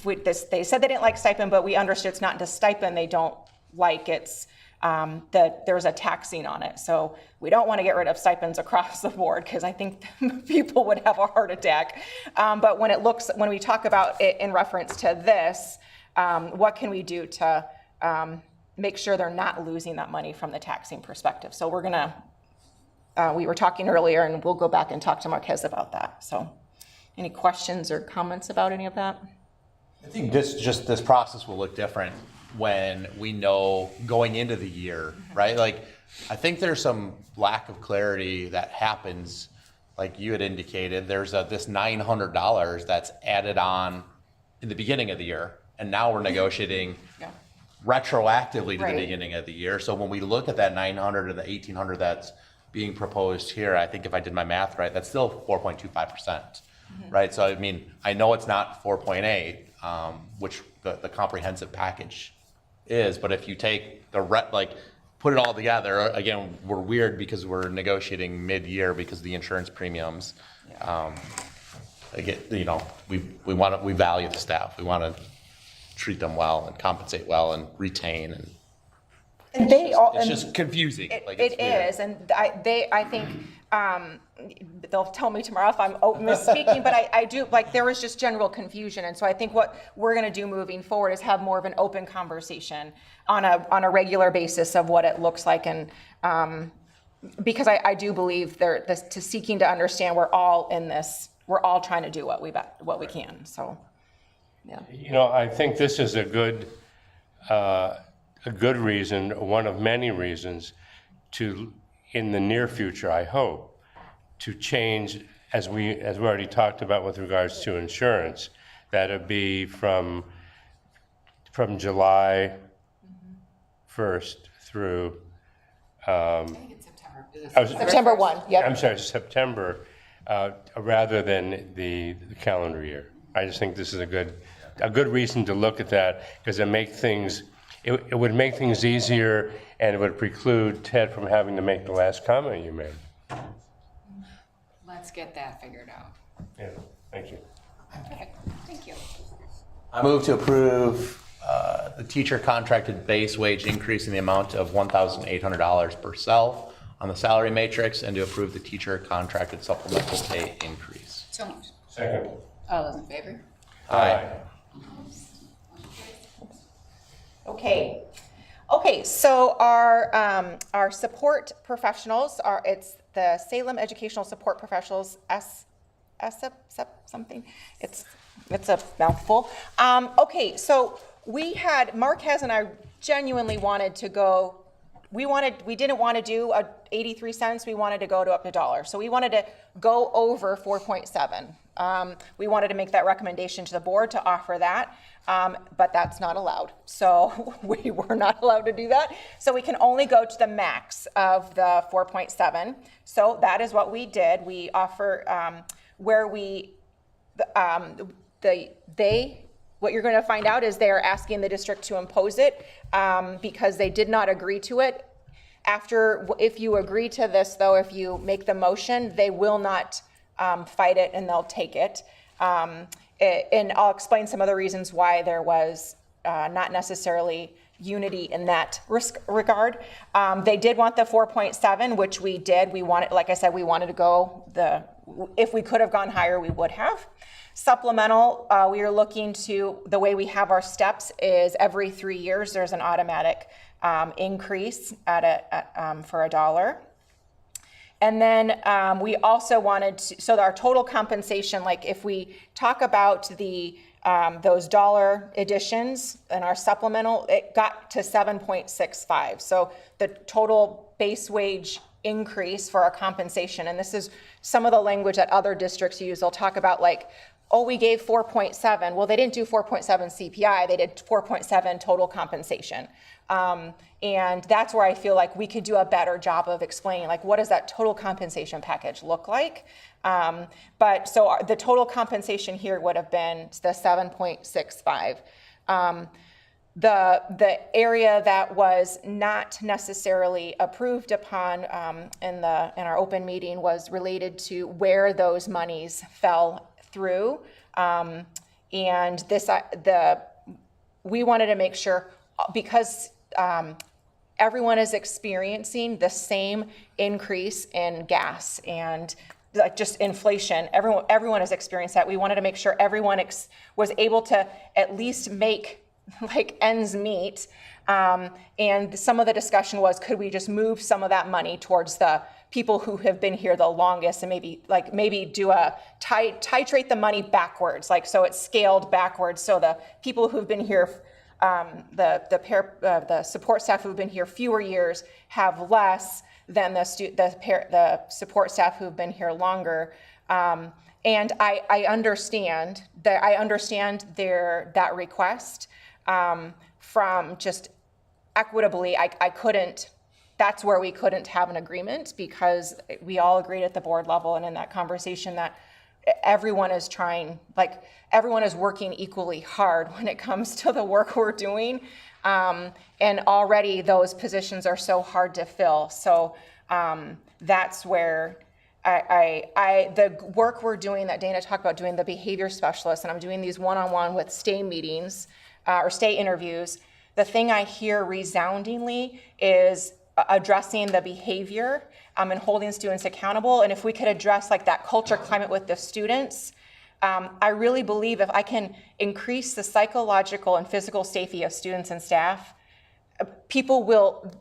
They said they didn't like stipend, but we understood it's not just stipend they don't like, it's that there's a taxing on it. So we don't want to get rid of stipends across the board, because I think people would have a heart attack. But when we talk about it in reference to this, what can we do to make sure they're not losing that money from the taxing perspective? So we were talking earlier, and we'll go back and talk to Marquez about that. So any questions or comments about any of that? I think this process will look different when we know going into the year, right? Like, I think there's some lack of clarity that happens, like you had indicated. There's this $900 that's added on in the beginning of the year, and now we're negotiating retroactively to the beginning of the year. So when we look at that 900 and the 1800 that's being proposed here, I think if I did my math right, that's still 4.25%, right? So I mean, I know it's not 4.8, which the comprehensive package is, but if you take put it all together, again, we're weird because we're negotiating mid-year because of the insurance premiums. Again, we value the staff. We want to treat them well and compensate well and retain, and it's just confusing. It is, and I think they'll tell me tomorrow if I'm misspeaking, but I do, there was just general confusion, and so I think what we're going to do moving forward is have more of an open conversation on a regular basis of what it looks like, and because I do believe to seeking to understand, we're all in this, we're all trying to do what we can. So, yeah. I think this is a good reason, one of many reasons to, in the near future, I hope, to change, as we already talked about with regards to insurance, that it be from July 1st through September 1. Yep. I'm sorry, September, rather than the calendar year. I just think this is a good reason to look at that, because it would make things easier, and it would preclude Ted from having to make the last comment you made. Let's get that figured out. Yeah, thank you. Okay, thank you. I move to approve the teacher contracted base wage increase in the amount of $1,800 per cell on the salary matrix, and to approve the teacher contracted supplemental pay increase. So moved. Second. All those in favor? Aye. Okay, so our support professionals it's the Salem Educational Support Professionals, something. It's a mouthful. Okay, so Marquez and I genuinely wanted to go. We didn't want to do 83 cents. We wanted to go to up to $1. So we wanted to go over 4.7. We wanted to make that recommendation to the board to offer that, but that's not allowed. So we were not allowed to do that. So we can only go to the max of the 4.7. So that is what we did. We offer what you're going to find out is they are asking the district to impose it because they did not agree to it. If you agree to this, though, if you make the motion, they will not fight it, and they'll take it. And I'll explain some of the reasons why there was not necessarily unity in that regard. They did want the 4.7, which we did. We wanted, like I said, we wanted to go if we could have gone higher, we would have. Supplemental, we are looking to, the way we have our steps is every 3 years, there's an automatic increase for $1. And then we also wanted to, so our total compensation, like if we talk about those dollar additions in our supplemental, it got to 7.65. So the total base wage increase for our compensation, and this is some of the language that other districts use, they'll talk about we gave 4.7. Well, they didn't do 4.7 CPI, they did 4.7 total compensation. And that's where I feel like we could do a better job of explaining, what does that total compensation package look like? But so the total compensation here would have been the 7.65. the area that was not necessarily approved upon in our open meeting was related to where those monies fell through, and this we wanted to make sure, because everyone is experiencing the same increase in gas and like just inflation. Everyone has experienced that. We wanted to make sure everyone was able to at least make like ends meet. And some of the discussion was, could we just move some of that money towards the people who have been here the longest, and maybe do a titrate the money backwards, like so it's scaled backwards. So the people who've been here, the support staff who've been here fewer years have less than the support staff who've been here longer. And I understand that request. From just equitably, I couldn't, that's where we couldn't have an agreement, because we all agreed at the board level and in that conversation that everyone is working equally hard when it comes to the work we're doing. And already those positions are so hard to fill. So that's where the work we're doing that Dana talked about, doing the behavior specialist, and I'm doing these one-on-one with stay meetings or stay interviews. The thing I hear resoundingly is addressing the behavior and holding students accountable. And if we could address like that culture climate with the students, I really believe if I can increase the psychological and physical safety of students and staff, people will.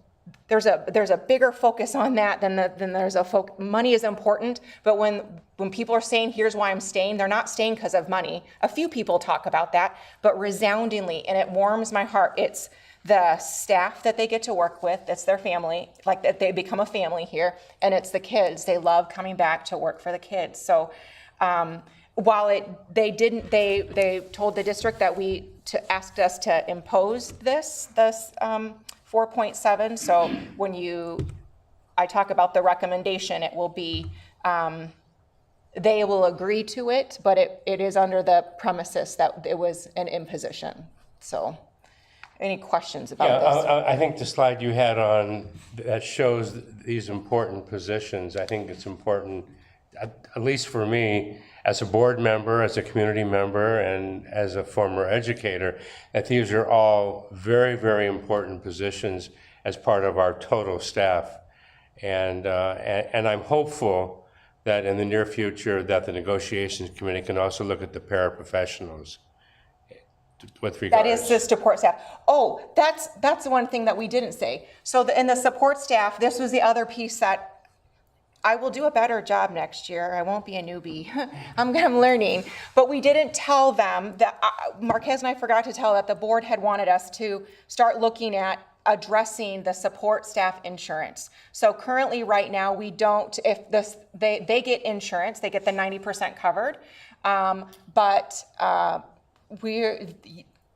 There's a bigger focus on that than there's money is important, but when people are saying, here's why I'm staying, they're not staying because of money. A few people talk about that, but resoundingly, and it warms my heart, it's the staff that they get to work with, it's their family, like that they become a family here, and it's the kids. They love coming back to work for the kids. So while they told the district that asked us to impose this 4.7. So when I talk about the recommendation, it will be, they will agree to it, but it is under the premises that it was an imposition. So any questions about this? I think the slide you had on that shows these important positions. I think it's important, at least for me, as a board member, as a community member, and as a former educator, that these are all very, very important positions as part of our total staff. And I'm hopeful that in the near future that the negotiations committee can also look at the paraprofessionals with regards. That is the support staff. Oh, that's one thing that we didn't say. So in the support staff, this was the other piece that I will do a better job next year. I won't be a newbie. I'm learning. But we didn't tell them that, Marquez and I forgot to tell that the board had wanted us to start looking at addressing the support staff insurance. So currently right now we don't, if they get insurance, they get the 90% covered. But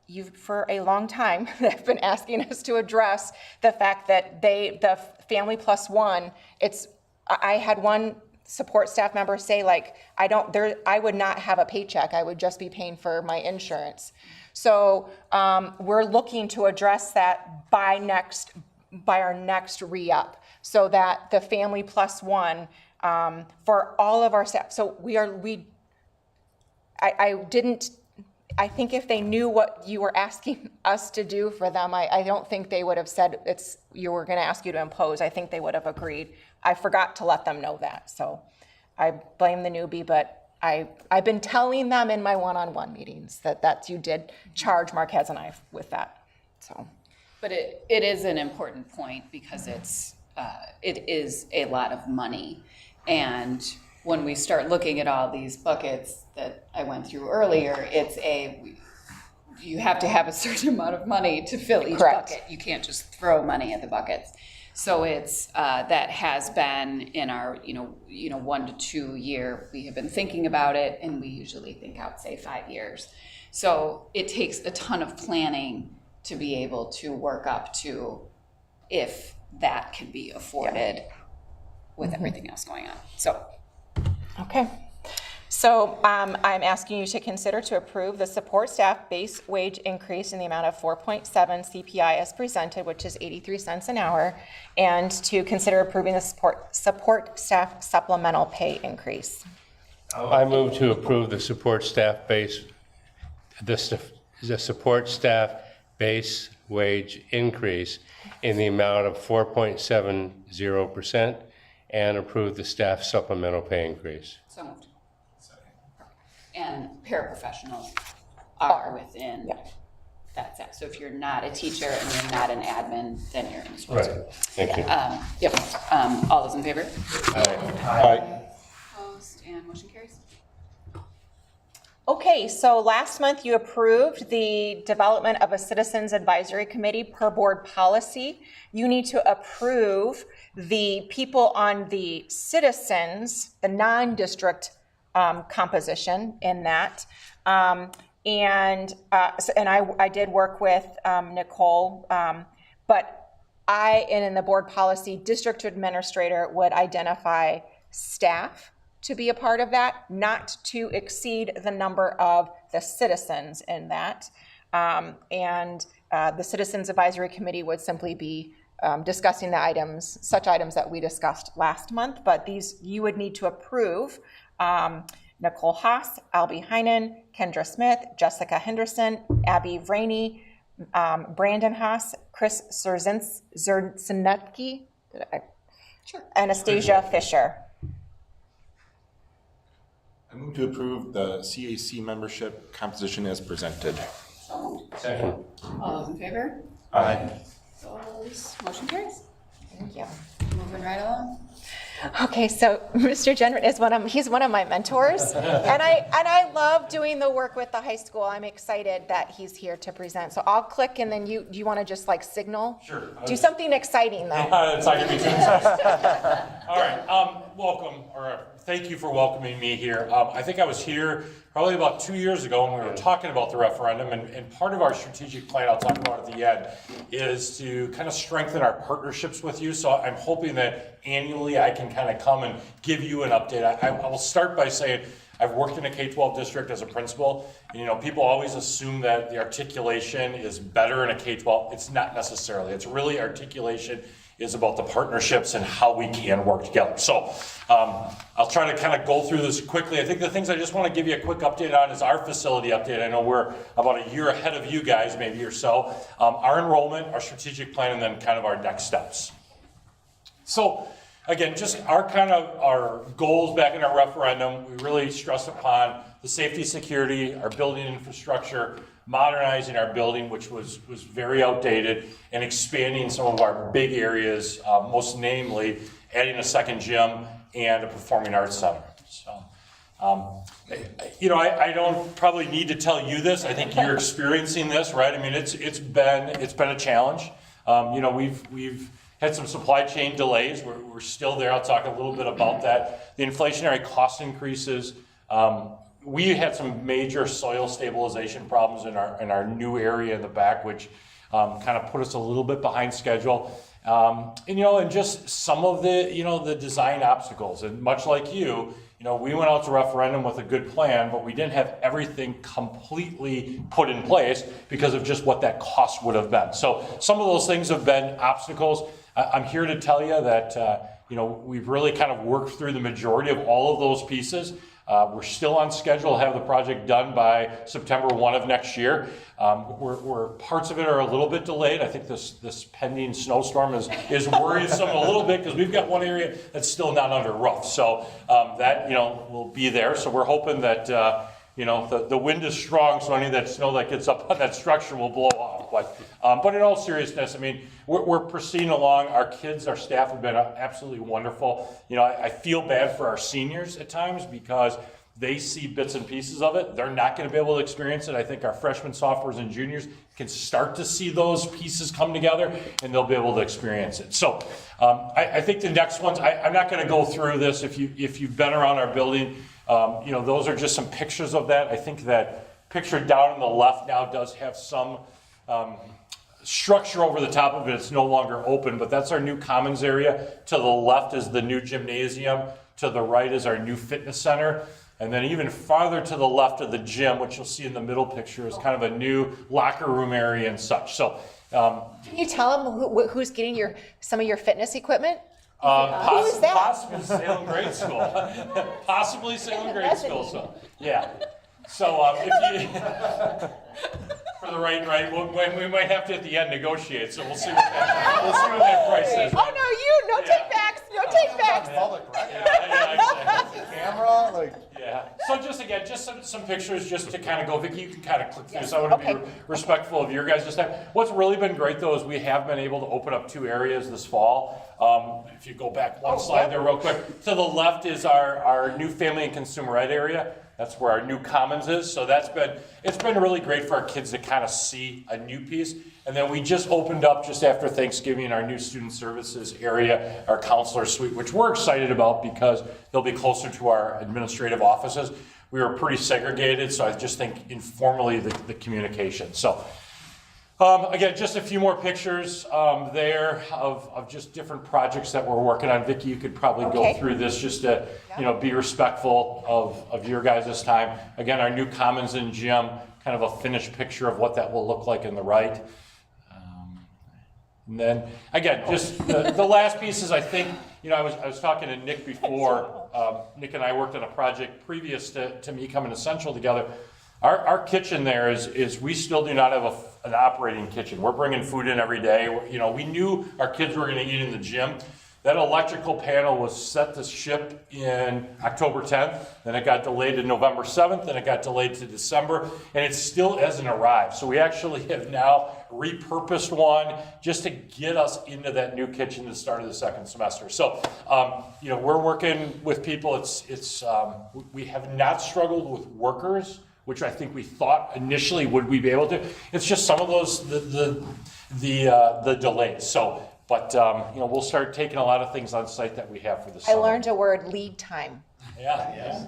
you've for a long time have been asking us to address the fact that the Family Plus One, I had one support staff member say, like, I would not have a paycheck. I would just be paying for my insurance. So we're looking to address that by our next re-up, so that the Family Plus One for all of our staff. So I think if they knew what you were asking us to do for them, I don't think they would have said you were going to ask you to impose. I think they would have agreed. I forgot to let them know that. So I blame the newbie, but I've been telling them in my one-on-one meetings that you did charge Marquez and I with that. So, but it is an important point, because it is a lot of money. And when we start looking at all these buckets that I went through earlier, you have to have a certain amount of money to fill each Correct. bucket. You can't just throw money at the buckets. So it's that has been in our 1 to 2 year. We have been thinking about it, and we usually think out, say, 5 years. So it takes a ton of planning to be able to work up to, if that can be afforded with everything else going on. So. okay. So I'm asking you to consider to approve the support staff base wage increase in the amount of 4.7 CPI as presented, which is 83 cents an hour, and to consider approving the support staff supplemental pay increase. I move to approve the support staff base, the support staff base wage increase in the amount of 4.70% and approve the staff supplemental pay increase. So moved. And paraprofessionals are within that set. So if you're not a teacher and you're not an admin, then you're in the school. Right, thank you. Yep. All those in favor? Aye. Opposed, and motion carries. Okay, so last month you approved the development of a citizens advisory committee per board policy. You need to approve the people on the citizens, the non-district composition in that. I did work with Nicole, but in the board policy, district administrator would identify staff to be a part of that, not to exceed the number of the citizens in that. The Citizens Advisory Committee would simply be discussing the items, such items that we discussed last month, but these you would need to approve. Nicole Haas, Albie Heinen, Kendra Smith, Jessica Henderson, Abby Vraney, Brandon Haas, Chris Zernetke, Anastasia Fisher. I move to approve the CAC membership composition as presented. Second. All those in favor? Aye. Opposed, motion carries. Thank you. Moving right along. Okay, so Mr. Jenrette is he's one of my mentors, and I love doing the work with the high school. I'm excited that he's here to present. So I'll click, and then do you want to just like signal? Sure. Do something exciting though. It's not gonna be too exciting. All right, welcome, or thank you for welcoming me here. I think I was here probably about 2 years ago when we were talking about the referendum, and part of our strategic plan I'll talk about at the end is to kind of strengthen our partnerships with you. So I'm hoping that annually I can kind of come and give you an update. I will start by saying I've worked in a K-12 district as a principal. And, people always assume that the articulation is better in a K-12. It's not necessarily. It's really articulation is about the partnerships and how we can work together. So I'll try to kind of go through this quickly. I think the things I just want to give you a quick update on is our facility update. I know we're about a year ahead of you guys, maybe or so. Our enrollment, our strategic plan, and then kind of our next steps. So again, just our goals back in our referendum, we really stressed upon the safety, security, our building infrastructure, modernizing our building, which was very outdated, and expanding some of our big areas, most namely adding a second gym and a performing arts center. So, I don't probably need to tell you this. I think you're experiencing this, right? I mean, it's been a challenge. We've had some supply chain delays. We're still there. I'll talk a little bit about that. The inflationary cost increases. We had some major soil stabilization problems in our new area in the back, which kind of put us a little bit behind schedule. And just some of the design obstacles. And much like you, we went out to referendum with a good plan, but we didn't have everything completely put in place because of just what that cost would have been. So some of those things have been obstacles. I'm here to tell you that we've really kind of worked through the majority of all of those pieces. We're still on schedule to have the project done by September 1 of next year. Where parts of it are a little bit delayed. I think this pending snowstorm is worrisome a little bit because we've got one area that's still not under roof. So that will be there. So we're hoping that the wind is strong, so any of that snow that gets up on that structure will blow off. But in all seriousness, I mean, we're proceeding along. Our kids, our staff have been absolutely wonderful. I feel bad for our seniors at times because they see bits and pieces of it. They're not going to be able to experience it. I think our freshmen, sophomores, and juniors can start to see those pieces come together, and they'll be able to experience it. So I think the next ones, I'm not going to go through this. If you've been around our building, those are just some pictures of that. I think that picture down on the left now does have some structure over the top of it. It's no longer open, but that's our new commons area. To the left is the new gymnasium. To the right is our new fitness center. And then even farther to the left of the gym, which you'll see in the middle picture, is kind of a new locker room area and such. So Can you tell them who's getting some of your fitness equipment? Possibly, that? possibly Salem Grade School. Possibly Salem Grade School. So yeah. So if you for the right, we might have to at the end negotiate. So we'll see what that price is. Oh no, no take backs, no take backs. Yeah, exactly. Camera, like. Yeah. So just again, just some pictures just to kind of go. Vicki, you can kind of click through. So I want to be respectful of your guys' time. What's really been great though is we have been able to open up 2 areas this fall. If you go back one slide there real quick. To the left is our new family and consumer ed area. That's where our new commons is. So it's been really great for our kids to kind of see a new piece. And then we just opened up just after Thanksgiving our new student services area, our counselor suite, which we're excited about because they'll be closer to our administrative offices. We were pretty segregated, so I just think informally the communication. So again, just a few more pictures there of just different projects that we're working on. Vicki, you could probably go through this just to be respectful of your guys' time. Again, our new commons and gym, kind of a finished picture of what that will look like in the right. And then again, just the last piece is I think, I was talking to Nick before. Nick and I worked on a project previous to me coming to Central together. Our kitchen there is we still do not have an operating kitchen. We're bringing food in every day. We knew our kids were going to eat in the gym. That electrical panel was set to ship in October 10th. Then it got delayed to November 7th. Then it got delayed to December. And it still hasn't arrived. So we actually have now repurposed one just to get us into that new kitchen at the start of the second semester. So, we're working with people. We have not struggled with workers, which I think we thought initially would we be able to. It's just some of those the delays. So, but we'll start taking a lot of things on site that we have for the summer. I learned a word, lead time. Yeah.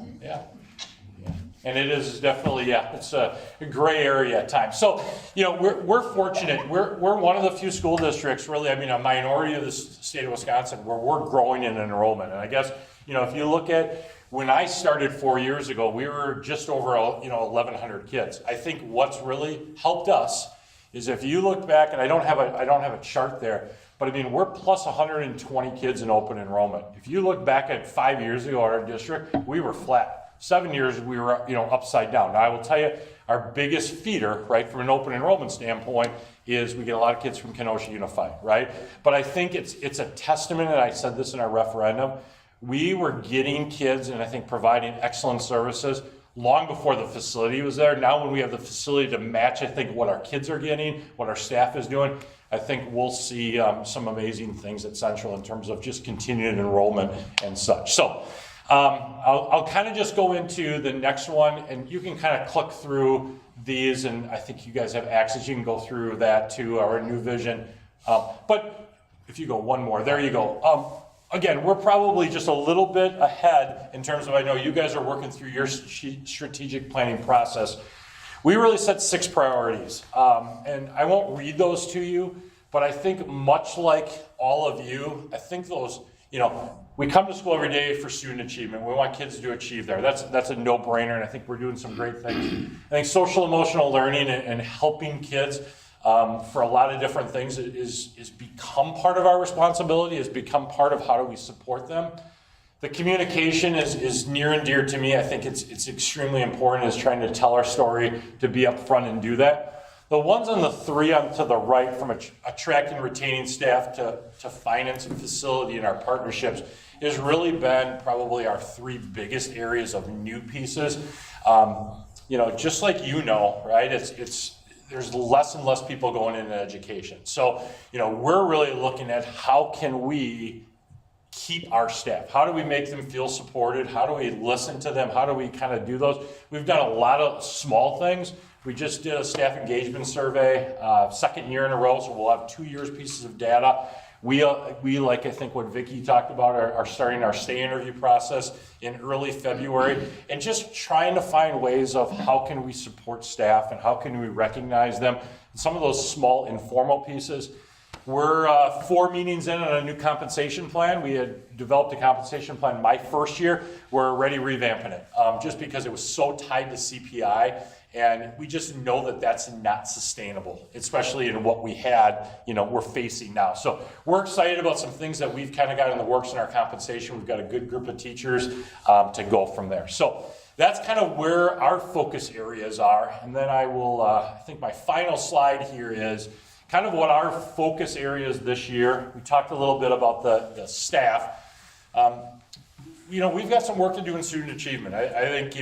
And it is definitely, it's a gray area at times. So, we're fortunate. We're one of the few school districts, really, a minority of the state of Wisconsin, where we're growing in enrollment. And I guess, if you look at when I started 4 years ago, we were just over 1,100 kids. I think what's really helped us is if you look back, and I don't have a chart there, but we're plus 120 kids in open enrollment. If you look back at 5 years ago at our district, we were flat. 7 years we were upside down. Now I will tell you, our biggest feeder, right, from an open enrollment standpoint, is we get a lot of kids from Kenosha Unified, right? But I think it's a testament, and I said this in our referendum, we were getting kids and I think providing excellent services long before the facility was there. Now when we have the facility to match, I think, what our kids are getting, what our staff is doing, I think we'll see some amazing things at Central in terms of just continued enrollment and such. So I'll kind of just go into the next one, and you can kind of click through these, and I think you guys have access. You can go through that to our new vision. But if you go one more, there you go. Again, we're probably just a little bit ahead in terms of, I know you guys are working through your strategic planning process. We really set 6 priorities, and I won't read those to you, but I think much like all of you, I think those, we come to school every day for student achievement. We want kids to achieve there. That's a no-brainer, and I think we're doing some great things. I think social emotional learning and helping kids for a lot of different things is become part of our responsibility, has become part of how do we support them. The communication is near and dear to me. I think it's extremely important, is trying to tell our story, to be upfront and do that. The ones on the 3 on to the right, from attracting and retaining staff to finance and facility and our partnerships, has really been probably our 3 biggest areas of new pieces. Just like right? There's less and less people going into education. So, we're really looking at how can we keep our staff? How do we make them feel supported? How do we listen to them? How do we kind of do those? We've done a lot of small things. We just did a staff engagement survey, 2nd year in a row, so we'll have 2 years pieces of data. We like, I think what Vicki talked about, are starting our stay interview process in early February, and just trying to find ways of how can we support staff and how can we recognize them. Some of those small informal pieces. We're 4 meetings in on a new compensation plan. We had developed a compensation plan my first year. We're already revamping it, just because it was so tied to CPI. And we just know that that's not sustainable, especially in what we had, we're facing now. So we're excited about some things that we've kind of got in the works in our compensation. We've got a good group of teachers to go from there. So that's kind of where our focus areas are. And then I will, I think my final slide here is kind of what our focus areas this year. We talked a little bit about the staff. We've got some work to do in student achievement. I think,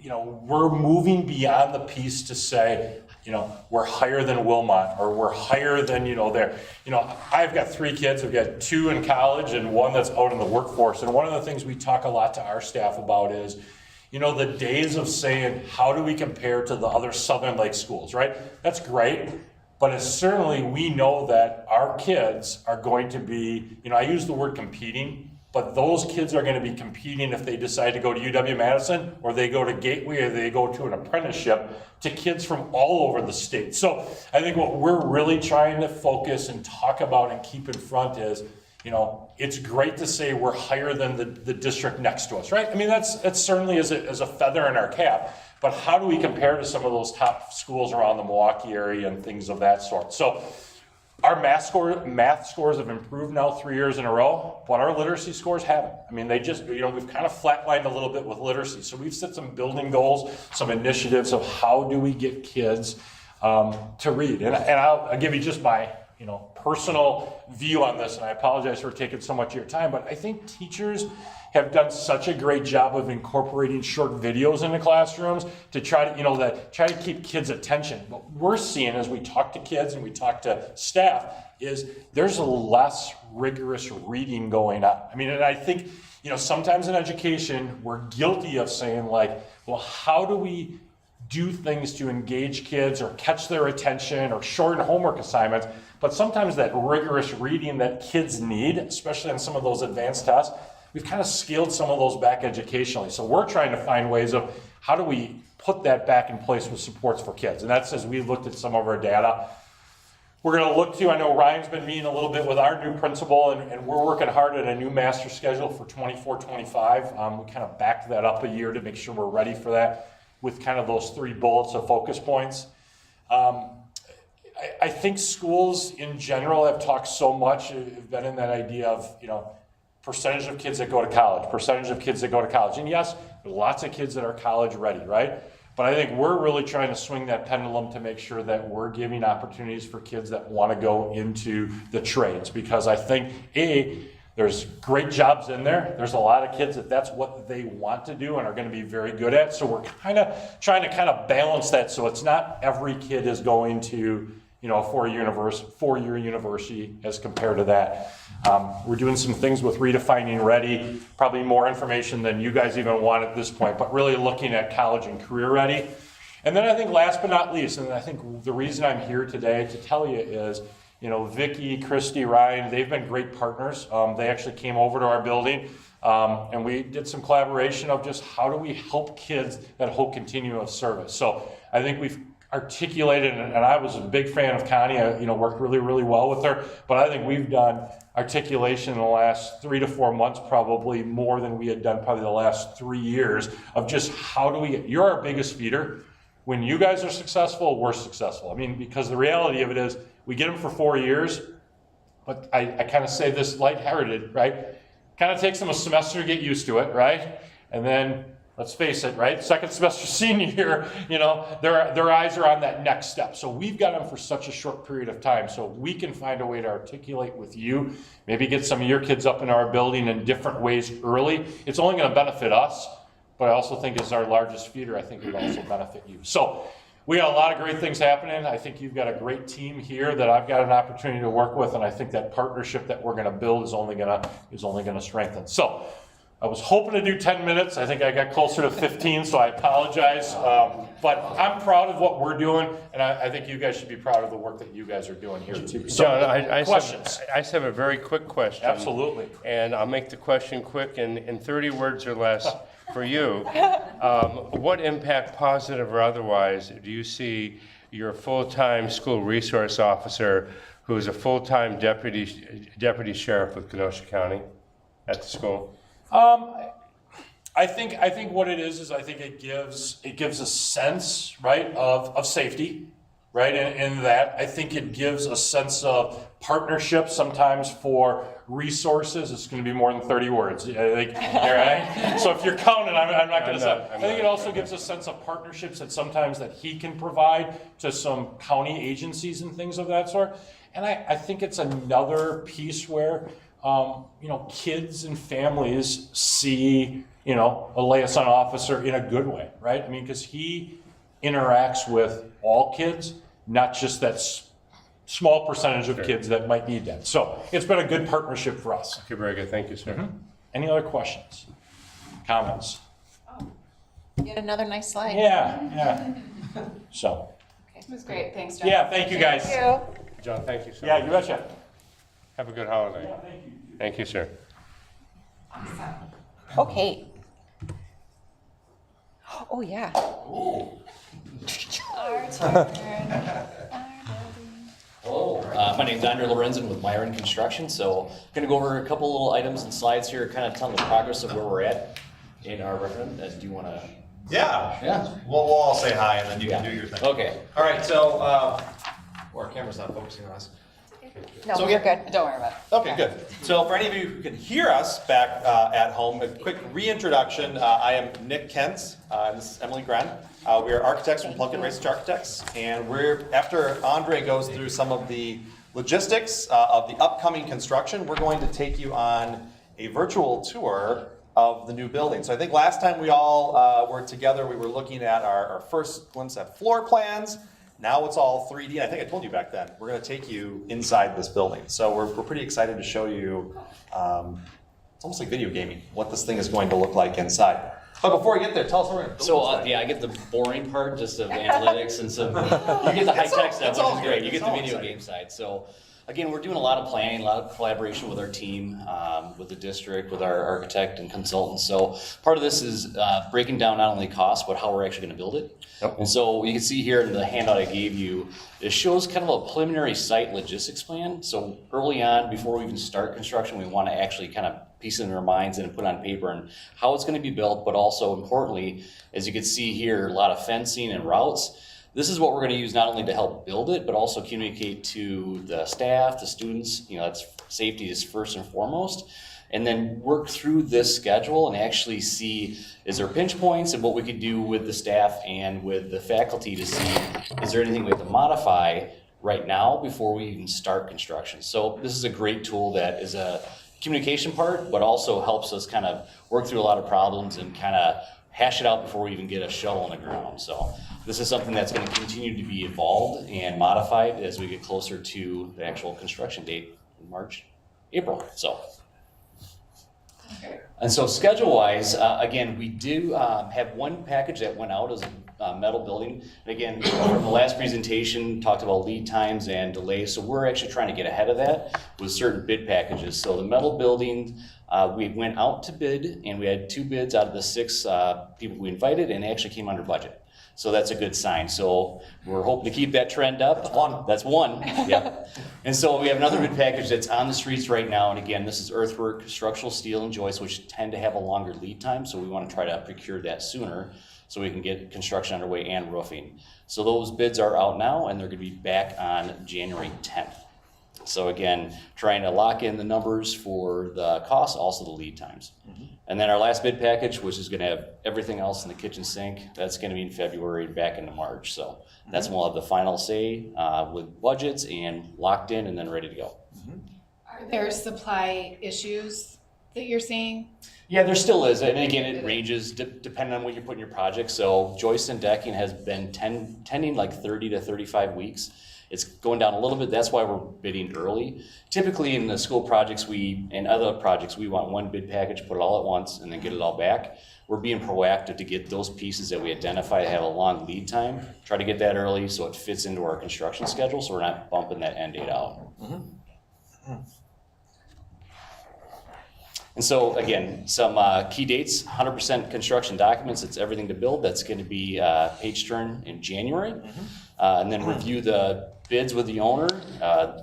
we're moving beyond the piece to say, we're higher than Wilmot, or we're higher than, there. I've got 3 kids. I've got 2 in college and 1 that's out in the workforce. And one of the things we talk a lot to our staff about is, the days of saying, how do we compare to the other Southern Lake schools, right? That's great. But it's certainly, we know that our kids are going to be, I use the word competing, but those kids are going to be competing if they decide to go to UW-Madison, or they go to Gateway, or they go to an apprenticeship, to kids from all over the state. So I think what we're really trying to focus and talk about and keep in front is, it's great to say we're higher than the district next to us, right? I mean, that's certainly as a feather in our cap, but how do we compare to some of those top schools around the Milwaukee area and things of that sort? So our math scores have improved now 3 years in a row, but our literacy scores haven't. I mean, they just, we've kind of flatlined a little bit with literacy. So we've set some building goals, some initiatives of how do we get kids to read. And I'll give you just my, personal view on this, and I apologize for taking so much of your time, but I think teachers have done such a great job of incorporating short videos into classrooms to try to, try to keep kids' attention. What we're seeing as we talk to kids and we talk to staff is there's a less rigorous reading going on. I mean, and I think, sometimes in education, we're guilty of saying well, how do we do things to engage kids or catch their attention or shorten homework assignments? But sometimes that rigorous reading that kids need, especially on some of those advanced tests, we've kind of scaled some of those back educationally. So we're trying to find ways of how do we put that back in place with supports for kids. And that's as we've looked at some of our data. We're going to look to, I know Ryan's been meeting a little bit with our new principal, and we're working hard at a new master schedule for 24-25. We kind of backed that up a year to make sure we're ready for that with kind of those 3 bullets of focus points. I think schools in general have talked so much, have been in that idea of, percentage of kids that go to college, percentage of kids that go to college. And yes, there's lots of kids that are college ready, right? But I think we're really trying to swing that pendulum to make sure that we're giving opportunities for kids that want to go into the trades. Because I think, there's great jobs in there. There's a lot of kids that's what they want to do and are going to be very good at. So we're kind of trying to balance that so it's not every kid is going to, a four-year university as compared to that. We're doing some things with Redefining Ready, probably more information than you guys even want at this point, but really looking at college and career ready. And then I think last but not least, and I think the reason I'm here today to tell you is, Vicki, Christy, Ryan, they've been great partners. They actually came over to our building and we did some collaboration of just how do we help kids that whole continuum of service. So I think we've articulated, and I was a big fan of Connie, I worked really, really well with her, but I think we've done articulation in the last 3 to 4 months, probably more than we had done probably the last 3 years of just how do we get, you're our biggest feeder. When you guys are successful, we're successful. I mean, because the reality of it is we get them for 4 years, but I kind of say this lighthearted, right? Kind of takes them a semester to get used to it, right? And then let's face it, right? Second semester senior year, their eyes are on that next step. So we've got them for such a short period of time. So we can find a way to articulate with you, maybe get some of your kids up in our building in different ways early. It's only going to benefit us, but I also think as our largest feeder, I think it would also benefit you. So we got a lot of great things happening. I think you've got a great team here that I've got an opportunity to work with, and I think that partnership that we're going to build is only going to strengthen. So I was hoping to do 10 minutes. I think I got closer to 15, so I apologize. But I'm proud of what we're doing, and I think you guys should be proud of the work that you guys are doing here too. So, John, I questions? just have a very quick question. Absolutely. And I'll make the question quick in 30 words or less for you. What impact, positive or otherwise, do you see your full-time school resource officer who is a full-time deputy sheriff with Kenosha County at the school? I think what it is I think it gives a sense, right, of safety, right? And that I think it gives a sense of partnership sometimes for resources. It's going to be more than 30 words. I think, right? So if you're counting, I'm not going to say. I think it also gives a sense of partnerships that sometimes that he can provide to some county agencies and things of that sort. And I think it's another piece where, kids and families see, a liaison officer in a good way, right? I mean, because he interacts with all kids, not just that small percentage of kids that might need that. So it's been a good partnership for us. Okay, very good. Thank you, sir. Any other questions? Comments? Yet another nice slide. Yeah. So, It was great, thanks, John. yeah, thank you guys. Thank you. John, thank you so Yeah, much. you betcha. Have a good holiday. Thank you, sir. Okay. Oh, yeah. Our turn. Hello, my name's Andrew Lorenzen with Myron Construction. So I'm going to go over a couple little items and slides here, kind of telling the progress of where we're at in our referendum. Do you want to? Yeah. We'll all say hi and then you can do your thing. Okay. All right, so, our camera's not focusing on us. No, So you're again- good. Don't worry about it. Okay, good. So for any of you who can hear us back at home, a quick reintroduction. I am Nick Kent, and this is Emily Gren. We are architects from Plunkett Research Architects, and after Andre goes through some of the logistics of the upcoming construction, we're going to take you on a virtual tour of the new building. So I think last time we all were together, we were looking at our first glimpse at floor plans. Now it's all 3D. I think I told you back then, we're going to take you inside this building. So we're pretty excited to show you, it's almost like video gaming, what this thing is going to look like inside. But before we get there, tell us what we're going to build. So inside. I get the boring part just of analytics and some. You get the high tech stuff, it's all which is great. good. You get It's the all video exciting. game side. So again, we're doing a lot of planning, a lot of collaboration with our team, with the district, with our architect and consultants. So part of this is breaking down not only cost, but how we're actually going to build it. Yep. And so you can see here in the handout I gave you, it shows kind of a preliminary site logistics plan. So early on, before we even start construction, we want to actually kind of piece it in our minds and put on paper and how it's going to be built, but also importantly, as you can see here, a lot of fencing and routes. This is what we're going to use not only to help build it, but also communicate to the staff, the students. That's safety is first and foremost. And then work through this schedule and actually see, is there pinch points and what we could do with the staff and with the faculty to see, is there anything we have to modify right now before we even start construction. So this is a great tool that is a communication part, but also helps us kind of work through a lot of problems and kind of hash it out before we even get a shovel in the ground. So this is something that's going to continue to be evolved and modified as we get closer to the actual construction date in March, April. And so schedule-wise, again, we do have one package that went out as a metal building. And again, from the last presentation, talked about lead times and delays. So we're actually trying to get ahead of that with certain bid packages. So the metal building, we went out to bid, and we had 2 bids out of the 6 people we invited, and they actually came under budget. So that's a good sign. So we're hoping to keep that trend up. That's one. Yep. And so we have another bid package that's on the streets right now. And again, this is earthwork, structural steel, and joists, which tend to have a longer lead time. So we want to try to procure that sooner so we can get construction underway and roofing. So those bids are out now, and they're going to be back on January 10th. So again, trying to lock in the numbers for the costs, also the lead times. And then our last bid package, which is going to have everything else in the kitchen sink, that's going to be in February back into March. So that's when we'll have the final say with budgets and locked in and then ready to go. Are there supply issues that you're seeing? Yeah, there still is. And again, it ranges depending on what you put in your project. So joist and decking has been tending like 30 to 35 weeks. It's going down a little bit. That's why we're bidding early. Typically in the school projects and other projects, we want one bid package, put it all at once, and then get it all back. We're being proactive to get those pieces that we identify that have a long lead time, try to get that early so it fits into our construction schedule so we're not bumping that end date out. And so again, some key dates, 100% construction documents. It's everything to build. That's going to be page turn in January. and then review the bids with the owner,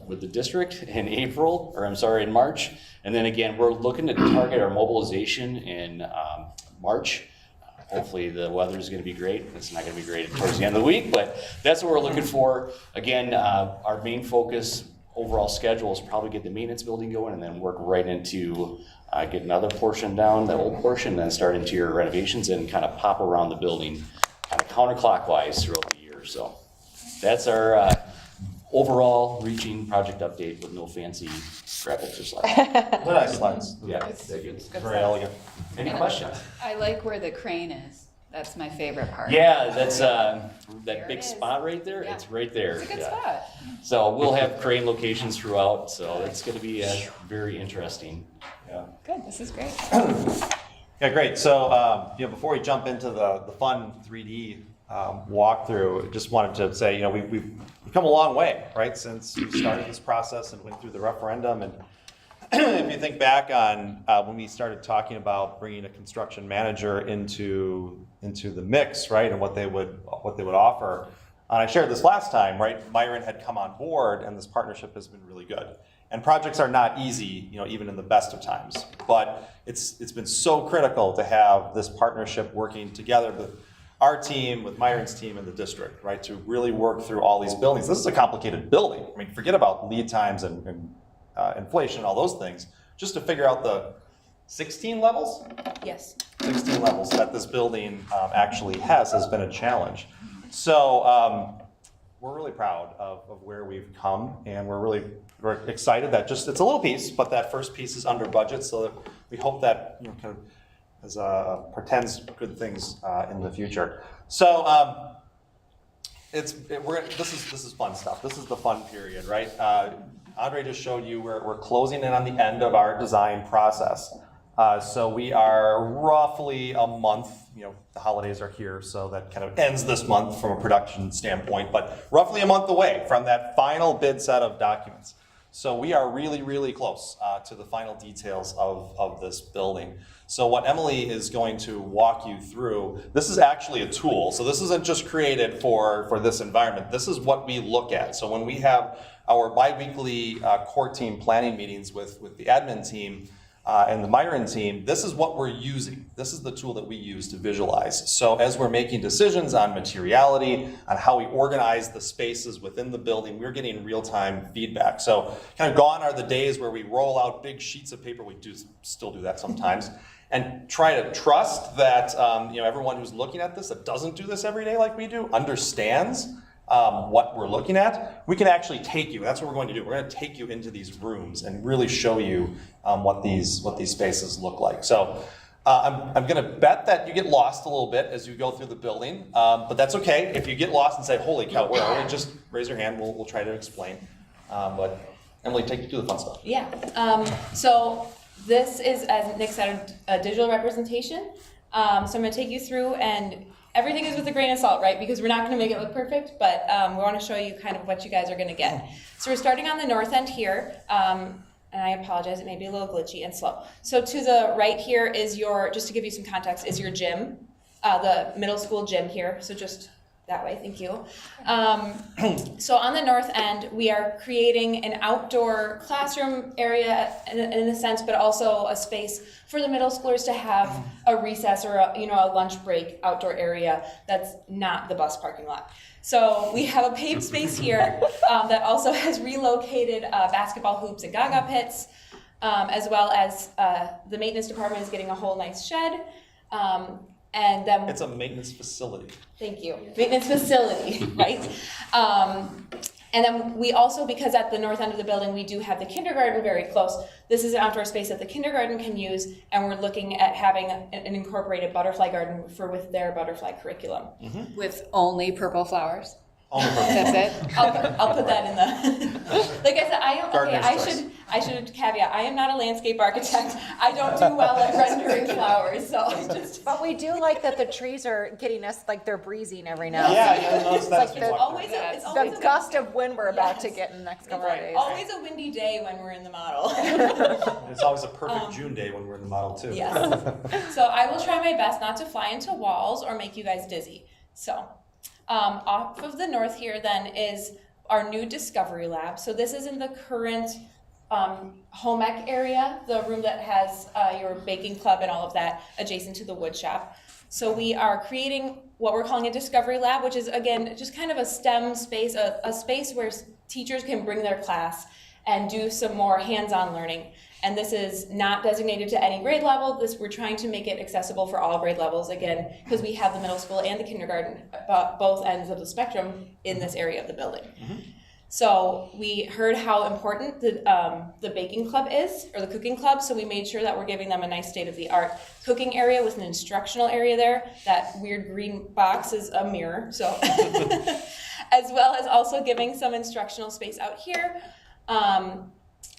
with the district in March. And then again, we're looking to target our mobilization in March. Hopefully the weather is going to be great. It's not going to be great towards the end of the week, but that's what we're looking for. Again, our main focus overall schedule is probably get the maintenance building going and then work right into get another portion down, the old portion, then start interior renovations and kind of pop around the building kind of counterclockwise throughout the year. So that's our overall reaching project update with no fancy graphics or slides. They're nice slides. Yeah, they're good. Very elegant. Any questions? I like where the crane is. That's my favorite part. Yeah, that's There that it big is. spot right there. Yeah. It's right there. It's a good Yeah. spot. So we'll have crane locations throughout. So it's going to be very interesting. Yeah. Good, this is great. Yeah, great. So, before we jump into the fun 3D walkthrough, just wanted to say, we've come a long way, right, since we started this process and went through the referendum. And if you think back on when we started talking about bringing a construction manager into the mix, right, and what they would offer. And I shared this last time, right? Myron had come on board, and this partnership has been really good. And projects are not easy, even in the best of times. But it's been so critical to have this partnership working together with our team, with Myron's team, and the district, right, to really work through all these buildings. This is a complicated building. I mean, forget about lead times and inflation, all those things. Just to figure out the 16 levels? Yes. 16 levels that this building actually has been a challenge. So we're really proud of where we've come, and we're excited that it's a little piece, but that first piece is under budget, so that we hope that kind of portends good things in the future. So this is fun stuff. This is the fun period, right? Andre just showed you we're closing in on the end of our design process. So we are roughly a month, the holidays are here, so that kind of ends this month from a production standpoint, but roughly a month away from that final bid set of documents. So we are really, really close to the final details of this building. So what Emily is going to walk you through, this is actually a tool. So this isn't just created for this environment. This is what we look at. So when we have our bi-weekly core team planning meetings with the admin team, and the Myron team, this is what we're using. This is the tool that we use to visualize. So as we're making decisions on materiality, on how we organize the spaces within the building, we're getting real-time feedback. So kind of gone are the days where we roll out big sheets of paper, we still do that sometimes, and try to trust that everyone who's looking at this that doesn't do this every day like we do understands what we're looking at. We can actually take you, that's what we're going to do. We're going to take you into these rooms and really show you what these spaces look like. So I'm going to bet that you get lost a little bit as you go through the building, but that's okay. If you get lost and say, holy cow, where are we? Just raise your hand, we'll try to explain. But Emily, take you through the fun stuff. Yeah, so this is, as Nick said, a digital representation. So I'm going to take you through, and everything is with a grain of salt, right? Because we're not going to make it look perfect, but we want to show you kind of what you guys are going to get. So we're starting on the north end here, and I apologize, it may be a little glitchy and slow. So to the right here is just to give you some context, is your gym, the middle school gym here. So just that way, thank you. So on the north end, we are creating an outdoor classroom area in a sense, but also a space for the middle schoolers to have a recess or a lunch break outdoor area that's not the bus parking lot. So we have a paved space here that also has relocated basketball hoops and gaga pits, as well as the maintenance department is getting a whole nice shed. And then it's a maintenance facility. Thank you. Maintenance facility, right? And then we also, because at the north end of the building, we do have the kindergarten very close. This is an outdoor space that the kindergarten can use, and we're looking at having an incorporated butterfly garden with their butterfly curriculum. Mm-hmm. With only purple flowers? Only purple. That's it? I'll put that in the, like I said, I should caveat, I am not a landscape architect. I don't do well at rendering flowers, so But we do like that the trees are getting us, like they're breezing every now and Yeah, then. yeah, no, It's like it's always the a gust of wind we're about to get in the next couple of It's days. always a windy day when we're in the model. It's always a perfect June day when we're in the model too. Yes. So I will try my best not to fly into walls or make you guys dizzy. So Off of the north here then is our new Discovery Lab. So this is in the current home ec area, the room that has your baking club and all of that adjacent to the wood shop. So we are creating what we're calling a Discovery Lab, which is, again, just kind of a STEM space, a space where teachers can bring their class and do some more hands-on learning. And this is not designated to any grade level. We're trying to make it accessible for all grade levels, again, because we have the middle school and the kindergarten, both ends of the spectrum in this area of the building. So we heard how important the baking club is, or the cooking club, so we made sure that we're giving them a nice state-of-the-art cooking area with an instructional area there. That weird green box is a mirror, so as well as also giving some instructional space out here.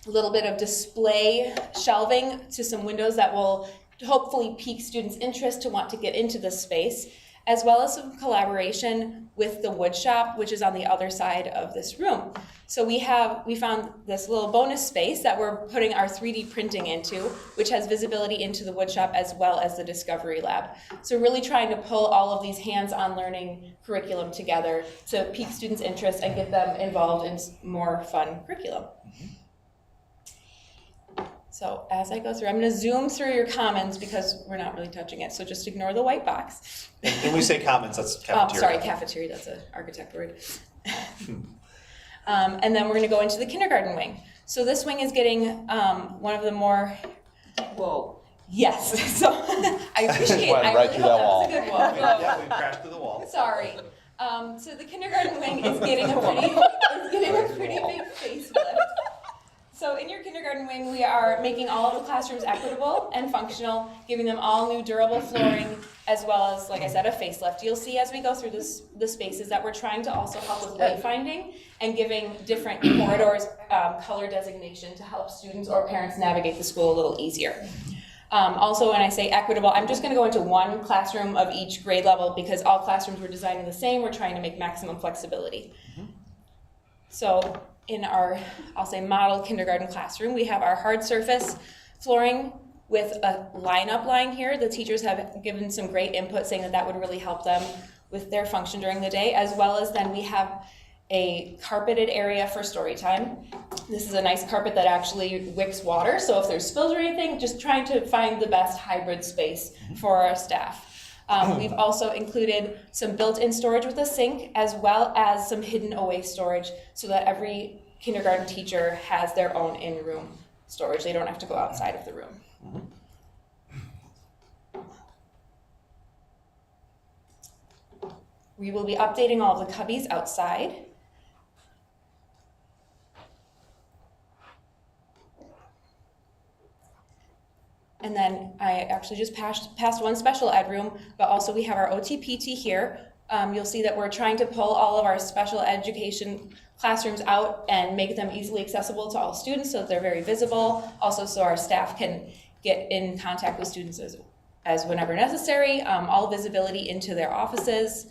A little bit of display shelving to some windows that will hopefully pique students' interest to want to get into this space, as well as some collaboration with the wood shop, which is on the other side of this room. So we found this little bonus space that we're putting our 3D printing into, which has visibility into the wood shop as well as the Discovery Lab. So really trying to pull all of these hands-on learning curriculum together to pique students' interest and get them involved in more fun curriculum. So as I go through, I'm going to zoom through your comments because we're not really touching it. So just ignore the white box. And when we say comments, that's cafeteria. Sorry, cafeteria, that's an architect word. And then we're going to go into the kindergarten wing. So this wing is getting one of the more, whoa, yes. So I appreciate it. I really hope that was a good wall. Yeah, we crashed through the wall. Sorry. So the kindergarten wing is getting a pretty big facelift. So in your kindergarten wing, we are making all of the classrooms equitable and functional, giving them all new durable flooring, as well as, like I said, a facelift. You'll see as we go through the spaces that we're trying to also help with wayfinding and giving different corridors color designation to help students or parents navigate the school a little easier. Also, when I say equitable, I'm just going to go into one classroom of each grade level because all classrooms were designed the same. We're trying to make maximum flexibility. So in our, I'll say, model kindergarten classroom, we have our hard surface flooring with a lineup line here. The teachers have given some great input saying that that would really help them with their function during the day, as well as then we have a carpeted area for story time. This is a nice carpet that actually wicks water, so if there's spills or anything, just trying to find the best hybrid space for our staff. We've also included some built-in storage with a sink, as well as some hidden away storage, so that every kindergarten teacher has their own in-room storage. They don't have to go outside of the room. We will be updating all of the cubbies outside. And then I actually just passed one special ed room, but also we have our OT-PT here. You'll see that we're trying to pull all of our special education classrooms out and make them easily accessible to all students so that they're very visible. Also so our staff can get in contact with students as whenever necessary. All visibility into their offices.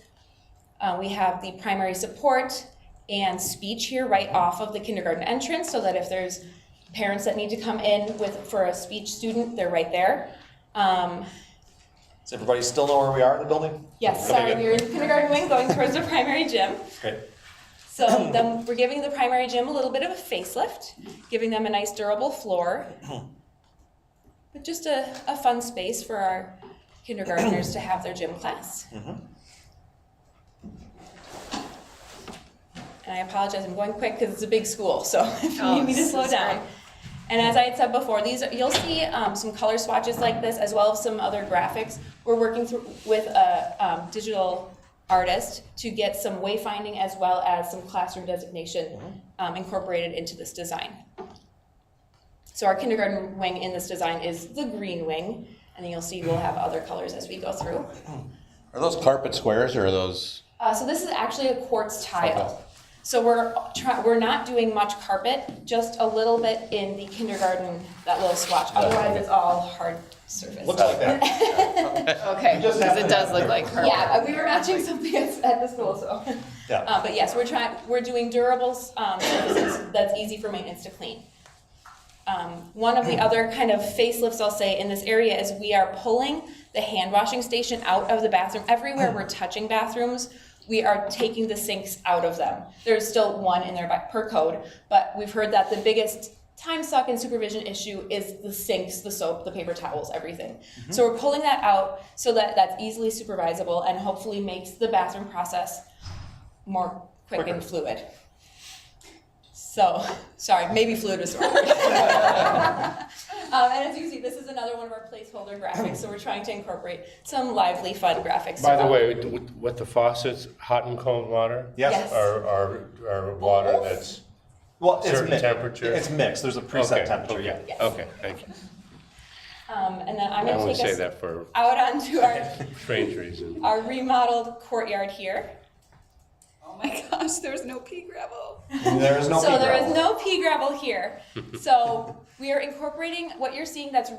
We have the primary support and speech here right off of the kindergarten entrance so that if there's parents that need to come in for a speech student, they're right there. Does everybody still know where we are in the building? Yes, sorry, we're in the kindergarten wing going towards the primary gym. Great. So then we're giving the primary gym a little bit of a facelift, giving them a nice durable floor, but just a fun space for our kindergartners to have their gym class. And I apologize, I'm going quick because it's a big school, so if you need me to slow down. And as I had said before, you'll see some color swatches like this, as well as some other graphics. We're working with a digital artist to get some wayfinding as well as some classroom designation incorporated into this design. So our kindergarten wing in this design is the green wing, and then you'll see we'll have other colors as we go through. Are those carpet squares or are those? So this is actually a quartz tile. Okay. So we're not doing much carpet, just a little bit in the kindergarten, that little swatch. Otherwise, it's all hard surface. Looks like that. Okay, because it does look like carpet. Yeah, we were matching something at the school, so. Yeah. But yes, we're doing durable surfaces that's easy for maintenance to clean. One of the other kind of facelifts I'll say in this area is we are pulling the hand washing station out of the bathroom. Everywhere we're touching bathrooms, we are taking the sinks out of them. There's still one in there per code, but we've heard that the biggest time suck and supervision issue is the sinks, the soap, the paper towels, everything. So we're pulling that out so that that's easily supervisable and hopefully makes the bathroom process more quick and fluid. So, sorry, maybe fluid was the wrong word. And as you can see, this is another one of our placeholder graphics, so we're trying to incorporate some lively, fun graphics. By the way, with the faucets, hot and cold water? Yes. Are water that's Well, it's certain mixed. temperature? It's mixed. There's a preset Okay, temperature. okay, Yeah. Yes. Okay, thank you. And then I'm I gonna only take say us that for out onto strange reasons. our remodeled courtyard here. Oh my gosh, there's no pea gravel. There is no. So pea there gravel. is no pea gravel here. So we are incorporating, what you're seeing that's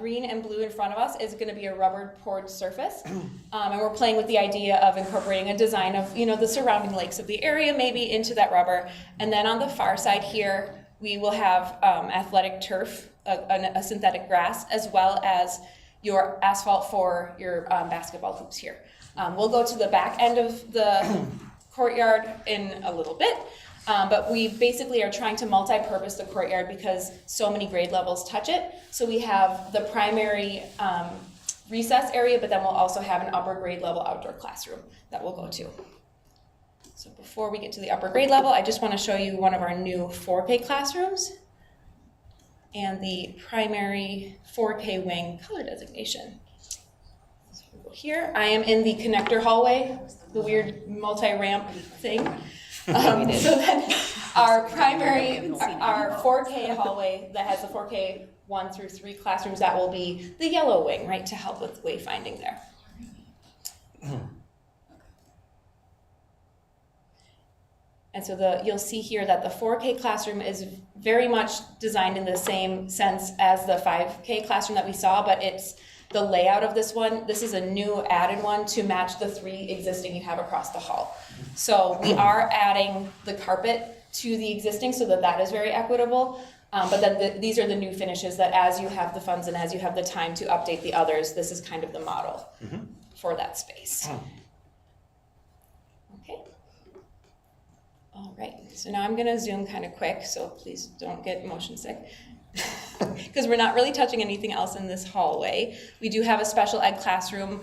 green and blue in front of us is gonna be a rubber poured surface. And we're playing with the idea of incorporating a design of, the surrounding lakes of the area maybe into that rubber. And then on the far side here, we will have athletic turf, a synthetic grass, as well as your asphalt for your basketball hoops here. We'll go to the back end of the courtyard in a little bit, but we basically are trying to multi-purpose the courtyard because so many grade levels touch it. So we have the primary recess area, but then we'll also have an upper grade level outdoor classroom that we'll go to. So before we get to the upper grade level, I just want to show you one of our new 4K classrooms and the primary 4K wing color designation. So we'll go here, I am in the connector hallway, the weird multi-ramp thing. So then our primary, our 4K hallway that has the 4K 1 through 3 classrooms, that will be the yellow wing, right, to help with wayfinding there. And so you'll see here that the 4K classroom is very much designed in the same sense as the 5K classroom that we saw, but it's the layout of this one. This is a new added one to match the 3 existing you have across the hall. So we are adding the carpet to the existing so that is very equitable. But then these are the new finishes that as you have the funds and as you have the time to update the others, this is kind of the model for that space. Okay. All right, so now I'm gonna zoom kind of quick, so please don't get motion sick. Because we're not really touching anything else in this hallway. We do have a special ed classroom.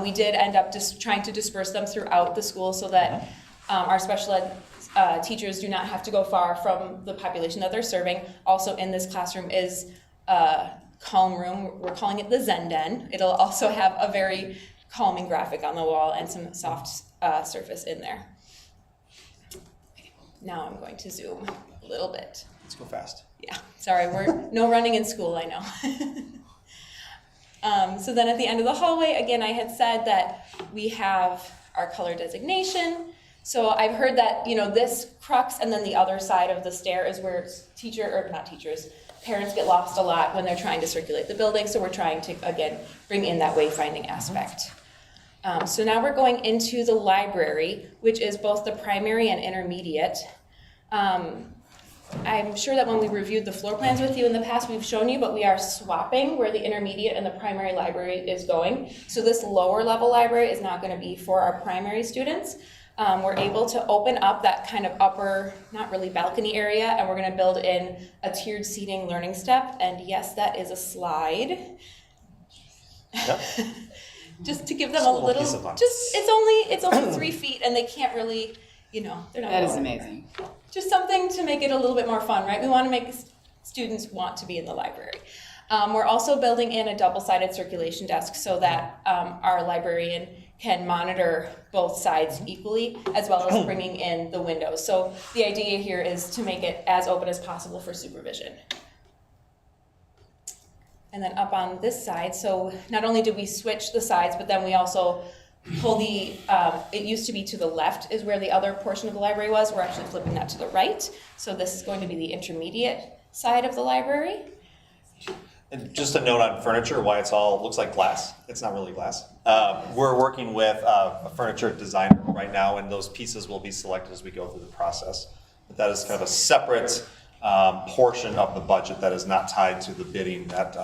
We did end up just trying to disperse them throughout the school so that our special ed teachers do not have to go far from the population that they're serving. Also in this classroom is a calm room. We're calling it the Zen Den. It'll also have a very calming graphic on the wall and some soft surface in there. Now I'm going to zoom a little bit. Let's go fast. Yeah, sorry, we're no running in school, I know. So then at the end of the hallway, again, I had said that we have our color designation. So I've heard that, this crux and then the other side of the stair is where parents get lost a lot when they're trying to circulate the building. So we're trying to, again, bring in that wayfinding aspect. So now we're going into the library, which is both the primary and intermediate. I'm sure that when we reviewed the floor plans with you in the past, we've shown you, but we are swapping where the intermediate and the primary library is going. So this lower level library is not going to be for our primary students. We're able to open up that kind of upper, not really balcony area, and we're going to build in a tiered seating learning step. And yes, that is a slide. Yep. Just to give them a little, it's only 3 feet, and they can't really, they're not. That is going. amazing. Just something to make it a little bit more fun, right? We want to make students want to be in the library. We're also building in a double-sided circulation desk so that our librarian can monitor both sides equally, as well as bringing in the windows. So the idea here is to make it as open as possible for supervision. And then up on this side, so not only did we switch the sides, but then we also pull it used to be to the left is where the other portion of the library was. We're actually flipping that to the right. So this is going to be the intermediate side of the library. And just a note on furniture, why it's all looks like glass. It's not really glass. We're working with a furniture designer right now, and those pieces will be selected as we go through the process. But that is kind of a separate portion of the budget that is not tied to the bidding that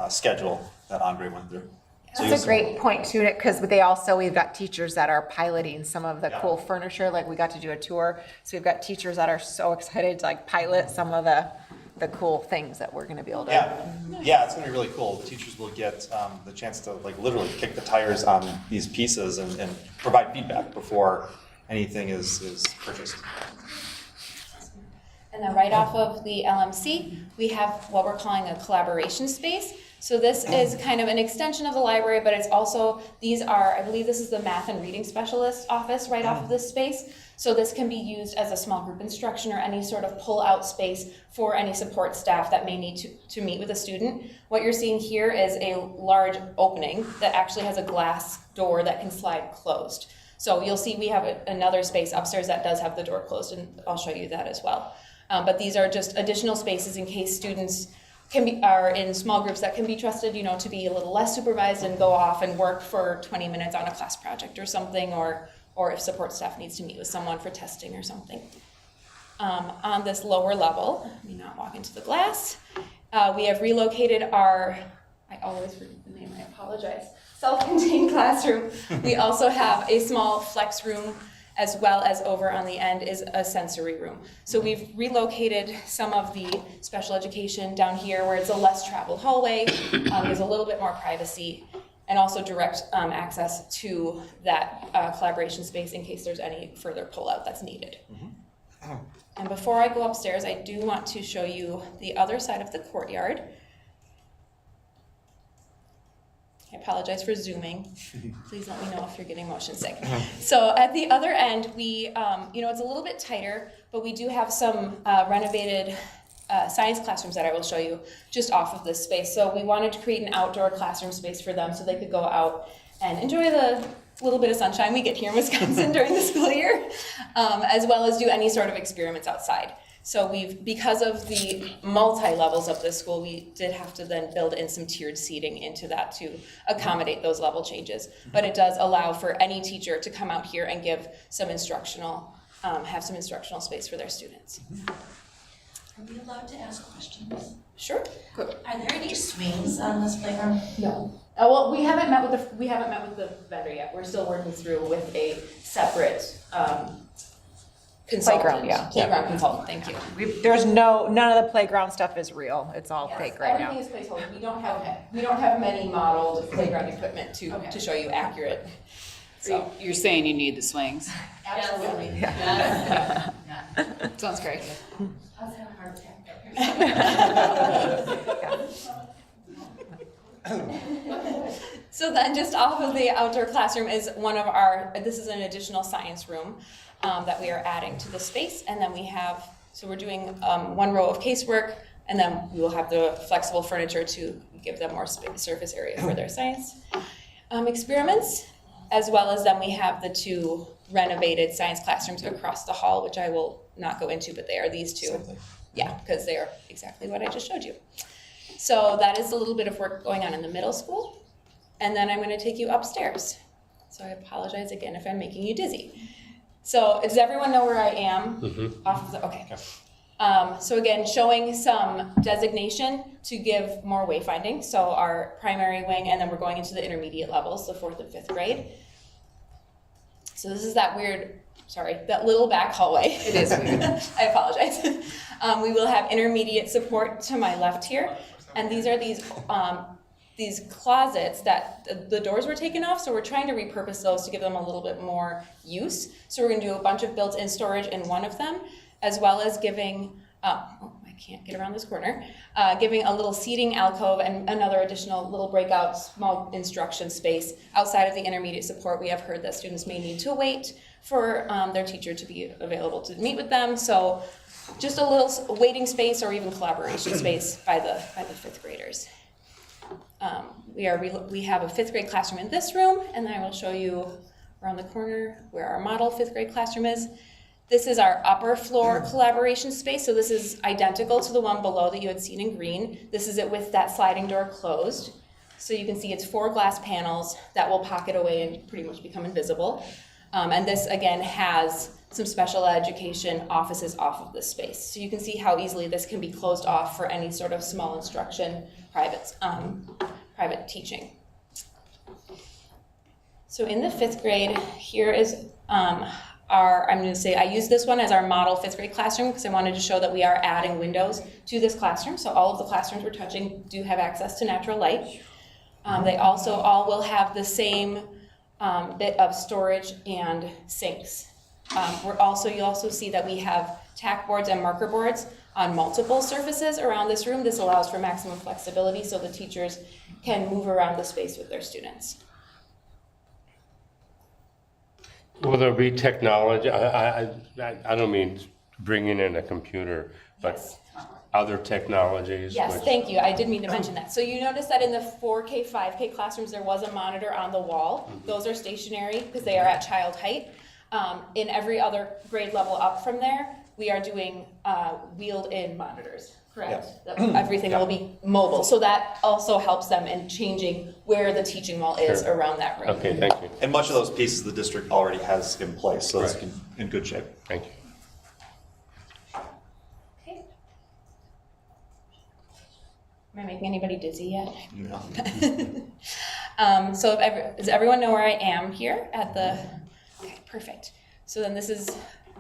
schedule that Andre went through. That's a great point too, because we've got teachers that are piloting some of the cool furniture, like we got to do a tour. So we've got teachers that are so excited to like pilot some of the cool things that we're gonna be able to. Yeah, it's gonna be really cool. The teachers will get the chance to like literally kick the tires on these pieces and provide feedback before anything is purchased. And then right off of the LMC, we have what we're calling a collaboration space. So this is kind of an extension of the library, but it's also, I believe this is the math and reading specialist office right off of this space. So this can be used as a small group instruction or any sort of pull-out space for any support staff that may need to meet with a student. What you're seeing here is a large opening that actually has a glass door that can slide closed. So you'll see we have another space upstairs that does have the door closed, and I'll show you that as well. But these are just additional spaces in case students are in small groups that can be trusted, to be a little less supervised and go off and work for 20 minutes on a class project or something, or if support staff needs to meet with someone for testing or something. On this lower level, let me not walk into the glass, we have relocated I always forget the name, I apologize, self-contained classroom. We also have a small flex room, as well as over on the end is a sensory room. So we've relocated some of the special education down here where it's a less traveled hallway, there's a little bit more privacy, and also direct access to that collaboration space in case there's any further pullout that's needed. And before I go upstairs, I do want to show you the other side of the courtyard. I apologize for zooming. Please let me know if you're getting motion sick. So at the other end, we, it's a little bit tighter, but we do have some renovated science classrooms that I will show you just off of this space. So we wanted to create an outdoor classroom space for them so they could go out and enjoy the little bit of sunshine we get here in Wisconsin during the school year, as well as do any sort of experiments outside. So because of the multi-levels of this school, we did have to then build in some tiered seating into that to accommodate those level changes. But it does allow for any teacher to come out here and give some have some instructional space for their students. Are we allowed to ask questions? Sure. Are there any swings on this playground? No. Well, we haven't met with the vendor yet. We're still working through with a separate consultant. Playground consultant. Thank you. None of the playground stuff is real. It's all fake right now. Everything is placeholder. We don't have many modeled playground equipment to show you accurate. So you're saying you need the swings? Absolutely. Yeah. Sounds great. I was having a heart attack. So then just off of the outdoor classroom is this is an additional science room that we are adding to the space. And then we're doing one row of casework, and then we will have the flexible furniture to give them more surface area for their science experiments, as well as then we have the two renovated science classrooms across the hall, which I will not go into, but they are these two. Yeah, because they are exactly what I just showed you. So that is a little bit of work going on in the middle school. And then I'm going to take you upstairs. So I apologize again if I'm making you dizzy. So does everyone know where I am? Okay. So again, showing some designation to give more wayfinding. So our primary wing, and then we're going into the intermediate levels, the 4th and 5th grade. So this is that little back hallway. It is weird. I apologize. We will have intermediate support to my left here. And these are these closets that the doors were taken off, so we're trying to repurpose those to give them a little bit more use. So we're going to do a bunch of built-in storage in one of them, as well as giving, I can't get around this corner, giving a little seating alcove and another additional little breakout small instruction space outside of the intermediate support. We have heard that students may need to wait for their teacher to be available to meet with them. So just a little waiting space or even collaboration space by the 5th graders. We have a 5th grade classroom in this room, and then I will show you around the corner where our model 5th grade classroom is. This is our upper floor collaboration space. So this is identical to the one below that you had seen in green. This is it with that sliding door closed. So you can see it's 4 glass panels that will pocket away and pretty much become invisible. And this again has some special education offices off of this space. So you can see how easily this can be closed off for any sort of small instruction, private teaching. So in the 5th grade, here is I'm going to say I use this one as our model 5th grade classroom because I wanted to show that we are adding windows to this classroom. So all of the classrooms we're touching do have access to natural light. They also all will have the same bit of storage and sinks. You'll also see that we have tack boards and marker boards on multiple surfaces around this room. This allows for maximum flexibility so the teachers can move around the space with their students. Will there be technology? I don't mean bringing in a computer, but other technologies? Yes, thank you. I did mean to mention that. So you notice that in the 4K, 5K classrooms, there was a monitor on the wall. Those are stationary because they are at child height. In every other grade level up from there, we are doing wheeled-in monitors, correct? Yes. Everything will be mobile. So that also helps them in changing where the teaching wall is around that room. Okay, thank you. And much of those pieces the district already has in place, so it's in good shape. Thank you. Okay. Am I making anybody dizzy yet? No. So does everyone know where I am here at the, okay, perfect. So then this is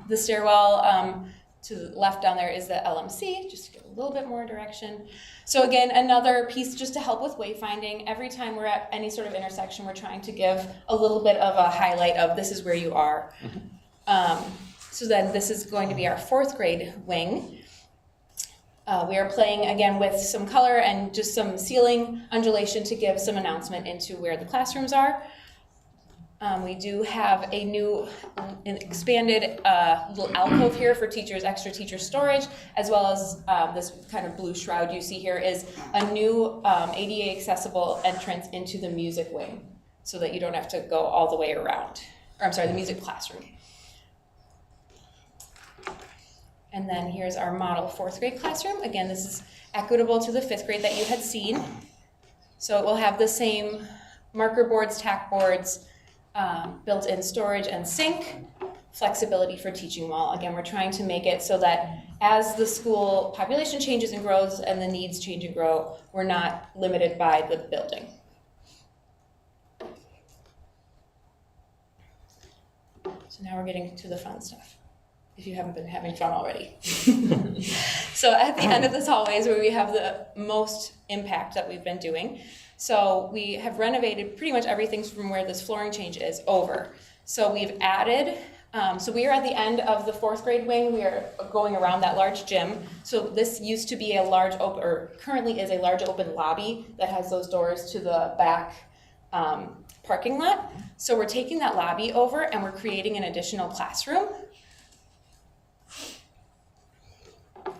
the stairwell. To the left down there is the LMC, just to give a little bit more direction. So again, another piece just to help with wayfinding. Every time we're at any sort of intersection, we're trying to give a little bit of a highlight of this is where you are. So then this is going to be our 4th grade wing. We are playing again with some color and just some ceiling undulation to give some announcement into where the classrooms are. We do have a new expanded little alcove here for teachers, extra teacher storage, as well as this kind of blue shroud you see here is a new ADA accessible entrance into the music wing so that you don't have to go all the way around, or I'm sorry, the music classroom. And then here's our model 4th grade classroom. Again, this is equitable to the 5th grade that you had seen. So it will have the same marker boards, tack boards, built-in storage and sink, flexibility for teaching wall. Again, we're trying to make it so that as the school population changes and grows and the needs change and grow, we're not limited by the building. So now we're getting to the fun stuff, if you haven't been having fun already. So at the end of this hallway is where we have the most impact that we've been doing. So we have renovated pretty much everything from where this flooring change is over. So we've added, so we are at the end of the 4th grade wing. We are going around that large gym. So this used to be a large open, or currently is a large open lobby that has those doors to the back parking lot. So we're taking that lobby over and we're creating an additional classroom.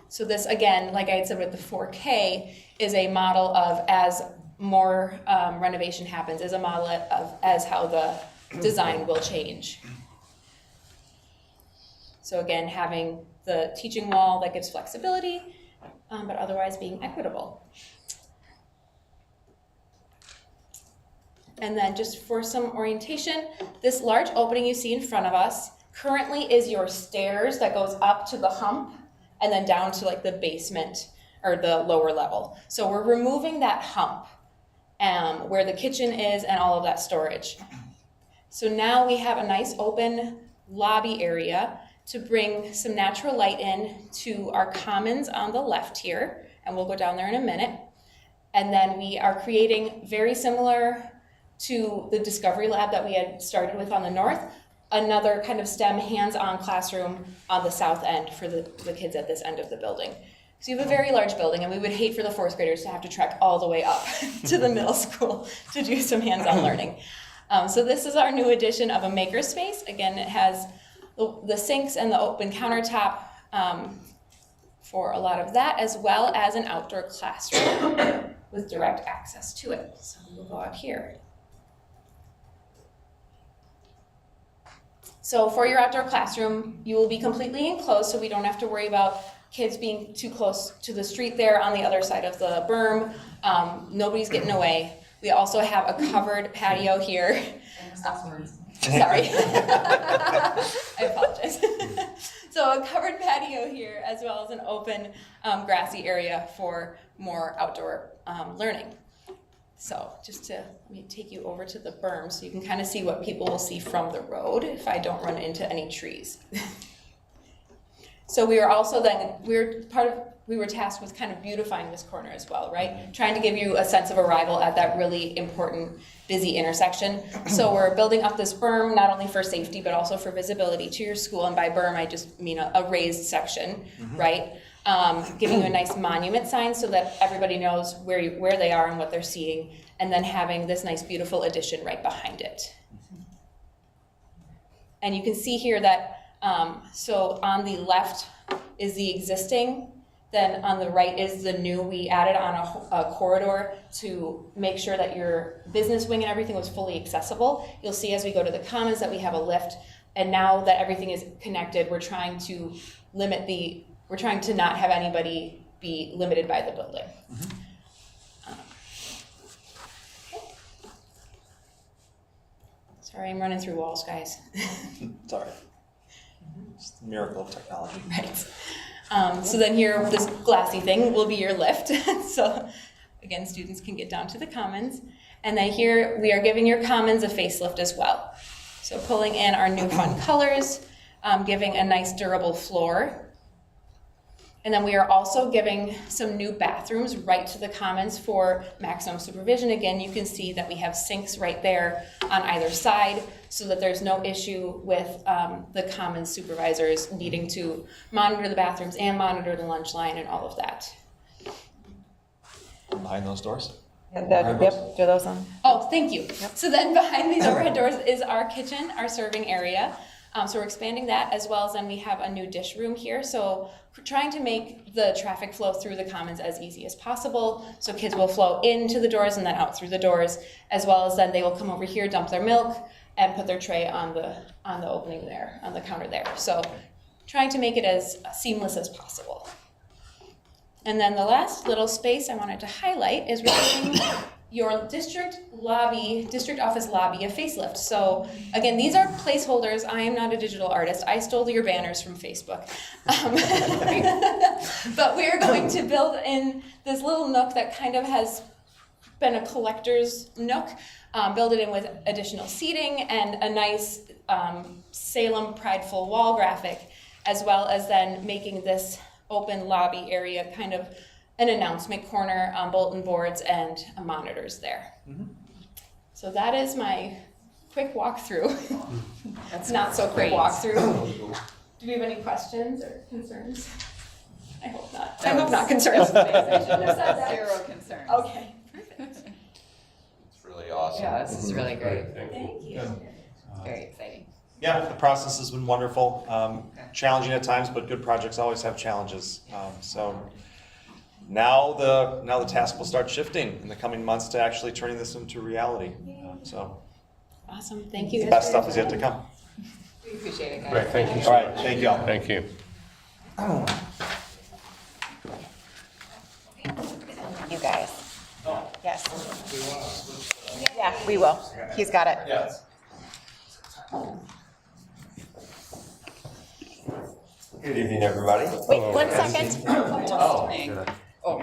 So this, again, like I had said with the 4K, is a model of as more renovation happens, is a model of as how the design will change. So again, having the teaching wall that gives flexibility, but otherwise being equitable. And then just for some orientation, this large opening you see in front of us currently is your stairs that goes up to the hump and then down to like the basement or the lower level. So we're removing that hump where the kitchen is and all of that storage. So now we have a nice open lobby area to bring some natural light in to our commons on the left here, and we'll go down there in a minute. And then we are creating, very similar to the Discovery Lab that we had started with on the north, another kind of STEM hands-on classroom on the south end for the kids at this end of the building. So you have a very large building, and we would hate for the 4th graders to have to trek all the way up to the middle school to do some hands-on learning. So this is our new addition of a makerspace. Again, it has the sinks and the open countertop for a lot of that, as well as an outdoor classroom with direct access to it. So we'll go out here. So for your outdoor classroom, you will be completely enclosed, so we don't have to worry about kids being too close to the street there on the other side of the berm. Nobody's getting away. We also have a covered patio here. Sorry. I apologize. So a covered patio here, as well as an open grassy area for more outdoor learning. So just to, let me take you over to the berm so you can kind of see what people will see from the road if I don't run into any trees. So we were also then, we were tasked with kind of beautifying this corner as well, right? Trying to give you a sense of arrival at that really important, busy intersection. So we're building up this berm, not only for safety, but also for visibility to your school. And by berm, I just mean a raised section, right? Giving you a nice monument sign so that everybody knows where they are and what they're seeing. And then having this nice, beautiful addition right behind it. And you can see here that, so on the left is the existing, then on the right is the new. We added on a corridor to make sure that your business wing and everything was fully accessible. You'll see as we go to the commons that we have a lift, and now that everything is connected, we're trying to not have anybody be limited by the building. Sorry, I'm running through walls, guys. Sorry. It's the miracle of technology. Right. So then here, this glassy thing will be your lift. So again, students can get down to the commons. And then here, we are giving your commons a facelift as well. So pulling in our new fun colors, giving a nice durable floor. And then we are also giving some new bathrooms right to the commons for maximum supervision. Again, you can see that we have sinks right there on either side so that there's no issue with the commons supervisors needing to monitor the bathrooms and monitor the lunch line and all of that. Behind those doors? Yep, do those on. Oh, thank you. So then behind these overhead doors is our kitchen, our serving area. So we're expanding that, as well as then we have a new dish room here. So we're trying to make the traffic flow through the commons as easy as possible. So kids will flow into the doors and then out through the doors, as well as then they will come over here, dump their milk, and put their tray on the opening there, on the counter there. So trying to make it as seamless as possible. And then the last little space I wanted to highlight is we're giving your district office lobby a facelift. So again, these are placeholders. I am not a digital artist. I stole your banners from Facebook. But we are going to build in this little nook that kind of has been a collector's nook, build it in with additional seating and a nice Salem Prideful wall graphic, as well as then making this open lobby area kind of an announcement corner on bulletin boards and monitors there. So that is my quick walkthrough. That's not so quick walkthrough. Do we have any questions or concerns? I hope not. I hope not concerns. I shouldn't have said that. Zero concerns. Okay. It's really awesome. Yeah, this is really great. Thank you. It's very exciting. Yeah, the process has been wonderful. Challenging at times, but good projects always have challenges. So now the task will start shifting in the coming months to actually turning this into reality. So Awesome. Thank you. the best stuff is yet to come. We appreciate it, guys. Right, thank you. All right, thank you all. Thank you. You guys. Yes. Yeah, we will. He's got it. Yes. Good evening, everybody. Wait, 1 second. Oh,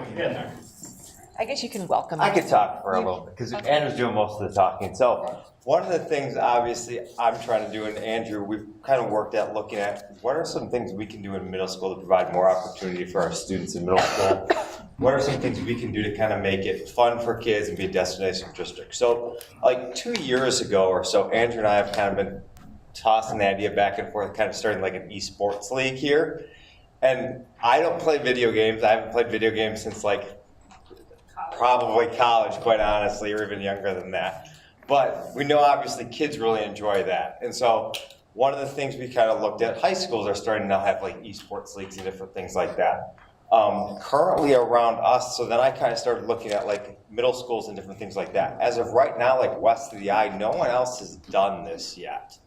I guess you can welcome I me. could talk for a little bit because Andrew's doing most of the talking. So one of the things, obviously, I'm trying to do, and Andrew, we've kind of worked at looking at what are some things we can do in middle school to provide more opportunity for our students in middle school. What are some things we can do to kind of make it fun for kids and be a destination district? So like 2 years ago or so, Andrew and I have kind of been tossing the idea back and forth, kind of starting like an esports league here. And I don't play video games. I haven't played video games since like probably college, quite honestly, or even younger than that. But we know obviously kids really enjoy that. And so one of the things we kind of looked at, high schools are starting to now have like esports leagues and different things like that. Currently around us, so then I kind of started looking at like middle schools and different things like that. As of right now, like west of the eye, no one else has done this yet.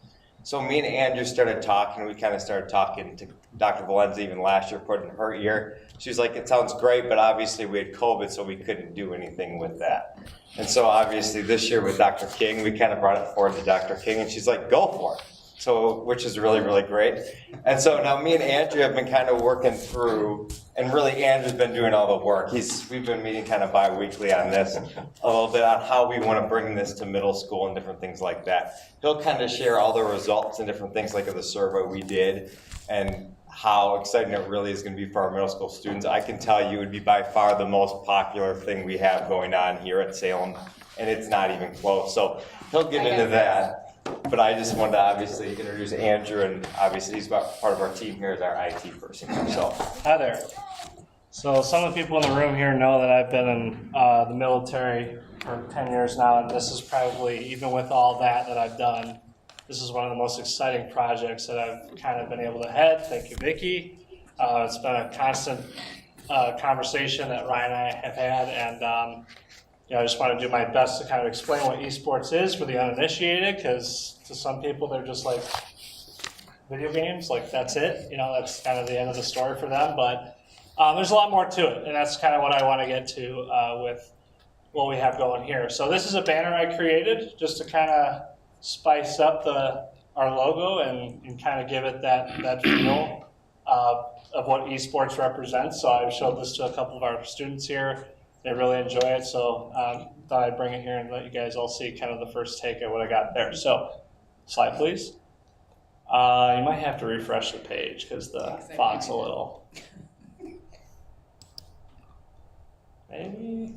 So me and Andrew started talking, we kind of started talking to Dr. Valenza even last year, put in her ear. She was like, it sounds great, but obviously we had COVID, so we couldn't do anything with that. And so obviously this year with Dr. King, we kind of brought it forward to Dr. King, and she's like, go for it. so, which is really, really great. And so now me and Andrew have been kind of working through, and really Andrew's been doing all the work. We've been meeting kind of bi-weekly on this, a little bit on how we want to bring this to middle school and different things like that. He'll kind of share all the results and different things like of the survey we did and how exciting it really is going to be for our middle school students. I can tell you it would be by far the most popular thing we have going on here at Salem, and it's not even close. So he'll get into that. But I just wanted to obviously introduce Andrew, and obviously he's part of our team here as our IT person. So hi there. So some of the people in the room here know that I've been in the military for 10 years now, and this is probably, even with all that I've done, this is one of the most exciting projects that I've kind of been able to head. Thank you, Vicki. It's been a constant conversation that Ryan and I have had, and I just want to do my best to kind of explain what esports is for the uninitiated, because to some people they're just like video games, like that's it. That's kind of the end of the story for them. But there's a lot more to it, and that's kind of what I want to get to with what we have going here. So this is a banner I created just to kind of spice up our logo and kind of give it that feel of what esports represents. So I've showed this to a couple of our students here. They really enjoy it, so thought I'd bring it here and let you guys all see kind of the first take of what I got there. So, slide please. You might have to refresh the page because the font's a little. Maybe.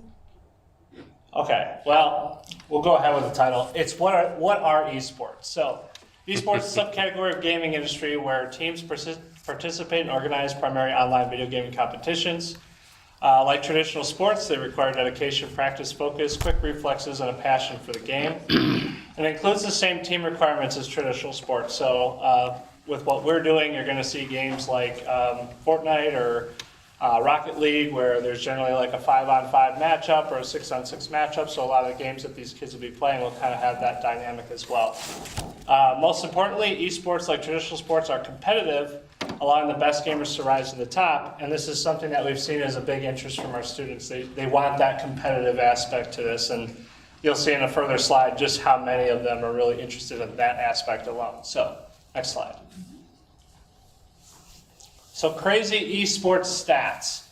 Okay, well, we'll go ahead with the title. It's what are esports? So, esports is a subcategory of gaming industry where teams participate and organize primary online video gaming competitions. Like traditional sports, they require dedication, practice, focus, quick reflexes, and a passion for the game. And it includes the same team requirements as traditional sports. So with what we're doing, you're going to see games like Fortnite or Rocket League, where there's generally like a 5-on-5 matchup or a 6-on-6 matchup. So a lot of the games that these kids will be playing will kind of have that dynamic as well. Most importantly, esports, like traditional sports, are competitive, allowing the best gamers to rise to the top. And this is something that we've seen as a big interest from our students. They want that competitive aspect to this. And you'll see in a further slide just how many of them are really interested in that aspect alone. So, next slide. So crazy esports stats.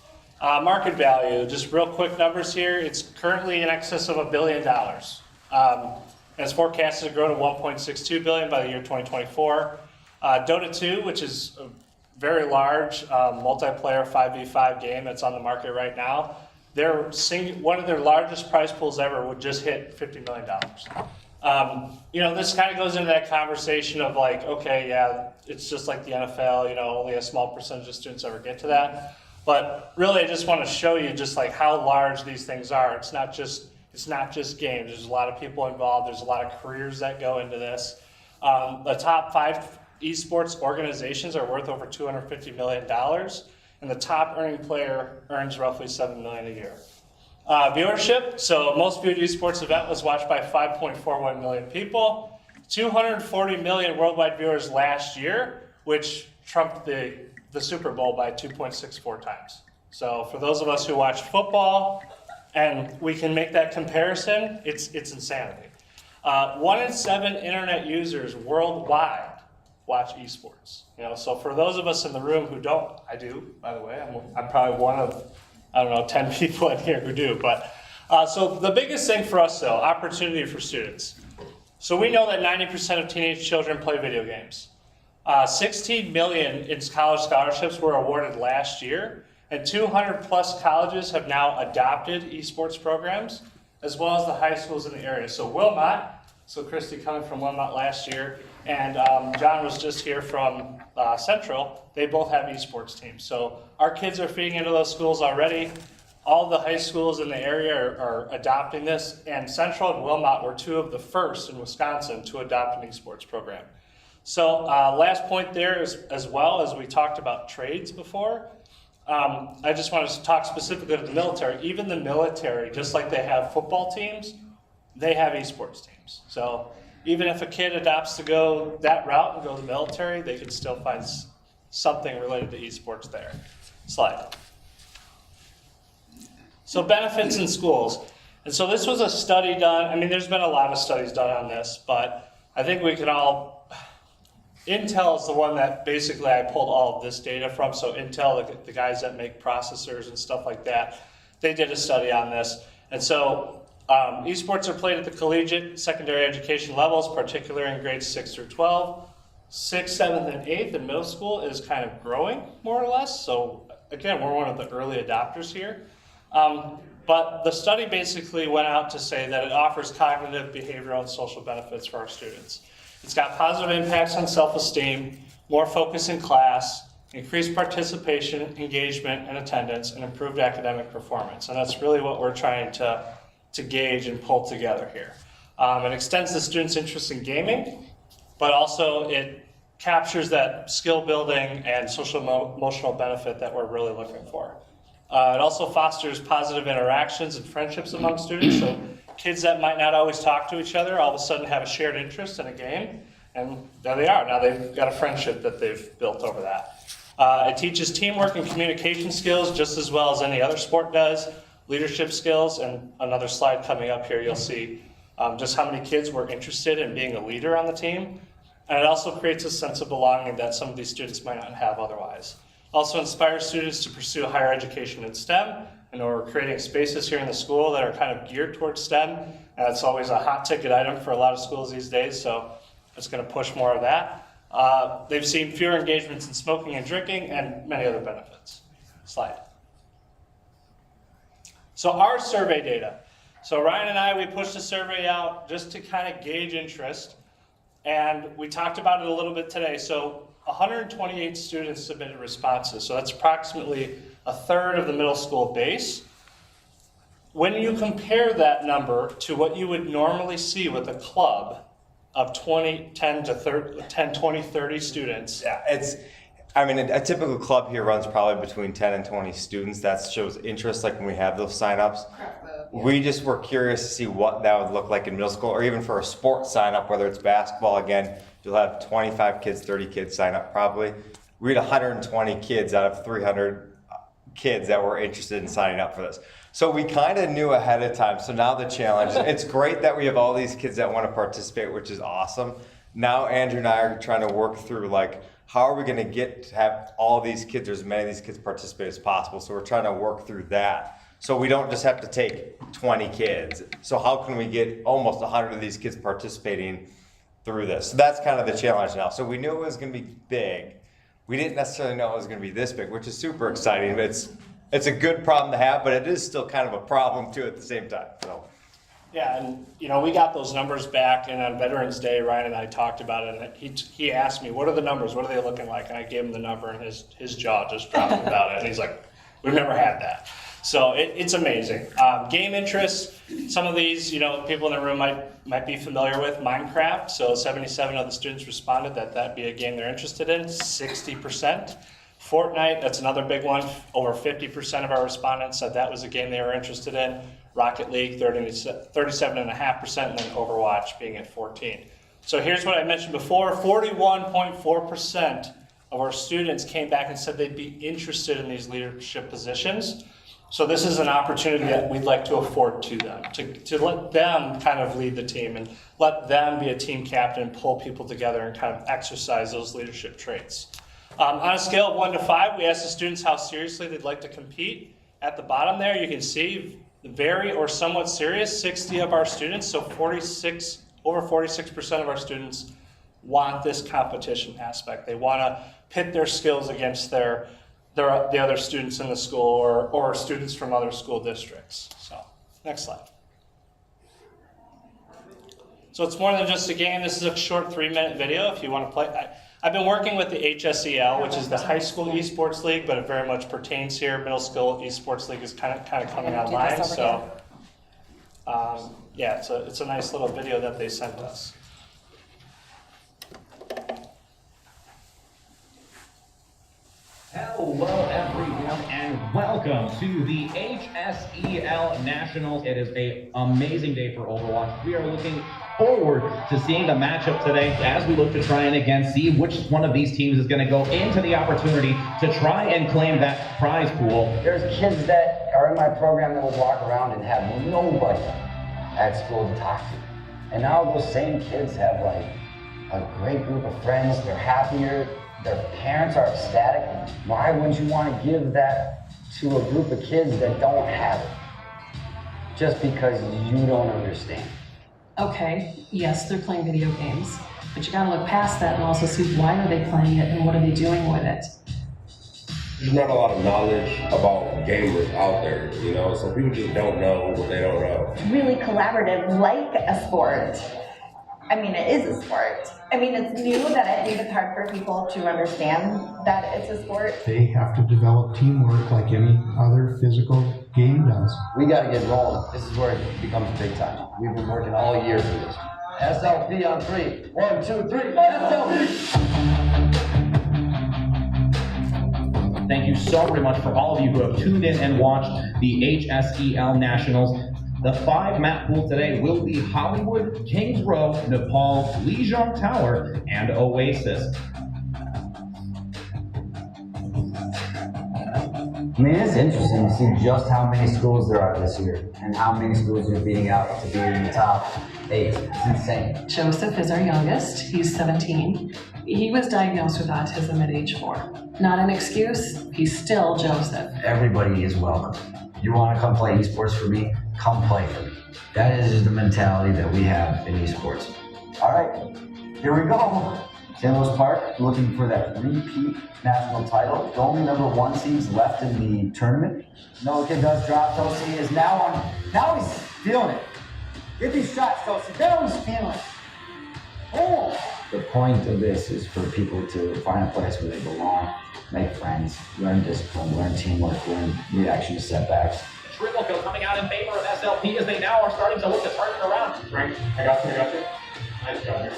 Market value, just real quick numbers here. It's currently in excess of $1 billion. It's forecasted to grow to $1.62 billion by the year 2024. Dota 2, which is a very large multiplayer 5v5 game that's on the market right now, one of their largest prize pools ever would just hit $50 million. This kind of goes into that conversation of like, okay, yeah, it's just like the NFL, only a small percentage of students ever get to that. But really, I just want to show you just like how large these things are. It's not just games. There's a lot of people involved. There's a lot of careers that go into this. The top 5 esports organizations are worth over $250 million, and the top earning player earns roughly $7 million a year. Viewership, so most viewed esports event was watched by 5.41 million people, 240 million worldwide viewers last year, which trumped the Super Bowl by 2.64 times. So for those of us who watch football, and we can make that comparison, it's insanity. 1 in 7 internet users worldwide watch esports. So for those of us in the room who don't, I do, by the way, I'm probably one of, 10 people in here who do. But so the biggest thing for us though, opportunity for students. So we know that 90% of teenage children play video games. 16 million in college scholarships were awarded last year, and 200 plus colleges have now adopted esports programs, as well as the high schools in the area. So Wilmot, so Christy coming from Wilmot last year, and John was just here from Central, they both have esports teams. So our kids are feeding into those schools already. All the high schools in the area are adopting this, and Central and Wilmot were 2 of the first in Wisconsin to adopt an esports program. So last point there is, as well as we talked about trades before, I just wanted to talk specifically to the military. Even the military, just like they have football teams, they have esports teams. So even if a kid adopts to go that route and go to the military, they can still find something related to esports there. Slide. So benefits in schools. And so this was a study done, there's been a lot of studies done on this, but I think we can all Intel is the one that basically I pulled all of this data from. So Intel, the guys that make processors and stuff like that, they did a study on this. And so esports are played at the collegiate, secondary education levels, particularly in grades 6 through 12. 6th, 7th, and 8th in middle school is kind of growing, more or less. So again, we're one of the early adopters here. But the study basically went out to say that it offers cognitive, behavioral, and social benefits for our students. It's got positive impacts on self-esteem, more focus in class, increased participation, engagement, and attendance, and improved academic performance. And that's really what we're trying to gauge and pull together here. It extends the students' interest in gaming, but also it captures that skill building and social emotional benefit that we're really looking for. It also fosters positive interactions and friendships among students. So kids that might not always talk to each other all of a sudden have a shared interest in a game, and there they are. Now they've got a friendship that they've built over that. It teaches teamwork and communication skills just as well as any other sport does, leadership skills, and another slide coming up here you'll see just how many kids were interested in being a leader on the team. And it also creates a sense of belonging that some of these students might not have otherwise. Also inspires students to pursue higher education in STEM, and we're creating spaces here in the school that are kind of geared towards STEM, and it's always a hot ticket item for a lot of schools these days, so it's going to push more of that. They've seen fewer engagements in smoking and drinking, and many other benefits. Slide. So our survey data. So Ryan and I, we pushed a survey out just to kind of gauge interest. And we talked about it a little bit today. So 128 students submitted responses. So that's approximately a third of the middle school base. When you compare that number to what you would normally see with a club of 10, 20, 30 students. Yeah, I mean, a typical club here runs probably between 10 and 20 students. That shows interest, like when we have those signups. We just were curious to see what that would look like in middle school, or even for a sports sign up, whether it's basketball. Again, you'll have 25 kids, 30 kids sign up probably. We had 120 kids out of 300 kids that were interested in signing up for this. So we kind of knew ahead of time. So now the challenge, it's great that we have all these kids that want to participate, which is awesome. Now Andrew and I are trying to work through, like, how are we going to get to have all these kids, or as many of these kids participate as possible. So we're trying to work through that. So we don't just have to take 20 kids. So how can we get almost 100 of these kids participating through this? So that's kind of the challenge now. So we knew it was going to be big. We didn't necessarily know it was going to be this big, which is super exciting. It's a good problem to have, but it is still kind of a problem too at the same time. So. Yeah, and we got those numbers back, and on Veterans Day, Ryan and I talked about it, and he asked me, what are the numbers? What are they looking like? And I gave him the number, and his jaw just dropped about it. And he's like, we've never had that. So it's amazing. Game interests, some of these, people in the room might be familiar with Minecraft. So 77 of the students responded that'd be a game they're interested in, 60%. Fortnite, that's another big one. Over 50% of our respondents said that was a game they were interested in. Rocket League, 37.5%, and then Overwatch being at 14%. So here's what I mentioned before, 41.4% of our students came back and said they'd be interested in these leadership positions. So this is an opportunity that we'd like to afford to them, to let them kind of lead the team and let them be a team captain, pull people together and kind of exercise those leadership traits. On a scale of 1 to 5, we asked the students how seriously they'd like to compete. At the bottom there, you can see very or somewhat serious, 60 of our students, so over 46% of our students want this competition aspect. They want to pit their skills against the other students in the school or students from other school districts. So, next slide. So it's more than just a game. This is a short 3-minute video if you want to play. I've been working with the HSEL, which is the High School Esports League, but it very much pertains here. Middle School Esports League is kind of coming online. So, yeah, it's a nice little video that they sent us. Hello everyone and welcome to the HSEL Nationals. It is an amazing day for Overwatch. We are looking forward to seeing the matchup today as we look to try and again see which one of these teams is going to go into the opportunity to try and claim that prize pool. There's kids that are in my program that will walk around and have nobody at school to talk to. And now those same kids have like a great group of friends. They're happier. Their parents are ecstatic. Why wouldn't you want to give that to a group of kids that don't have it? Just because you don't understand. Okay, yes, they're playing video games, but you gotta look past that and also see why are they playing it and what are they doing with it. There's not a lot of knowledge about gamers out there, you know, so people just don't know what they don't know. Really collaborative, like a sport. I mean, it is a sport. I mean, it's new that I think it's hard for people to understand that it's a sport. They have to develop teamwork like any other physical game does. We got to get rolling. This is where it becomes big time. We've been working all year for this. SLP on 3. 1, 2, 3. SLP! Thank you so very much for all of you who have tuned in and watched the HSEL Nationals. The 5 map pool today will be Hollywood, Kings Row, Nepal, Lijiang Tower, and Oasis. I mean, it's interesting to see just how many schools there are this year and how many schools are beating out to be in the top 8. It's insane. Joseph is our youngest, he's 17. He was diagnosed with autism at age 4. Not an excuse, he's still Joseph. Everybody is welcome. You want to come play esports for me? Come play for me. That is the mentality that we have in esports. All right, here we go. St. Louis Park looking for that repeat national title. The only number 1 seeds left in the tournament. Noah Kid does drop. Tosi is now on. Now he's feeling it. Get these shots, Tosi. Now he's feeling it. Oh. The point of this is for people to find a place where they belong, make friends, learn discipline, learn teamwork, learn reaction to setbacks. Triple kill coming out in favor of SLP as they now are starting to look to turn it around. Frank, I got you. Nice job here.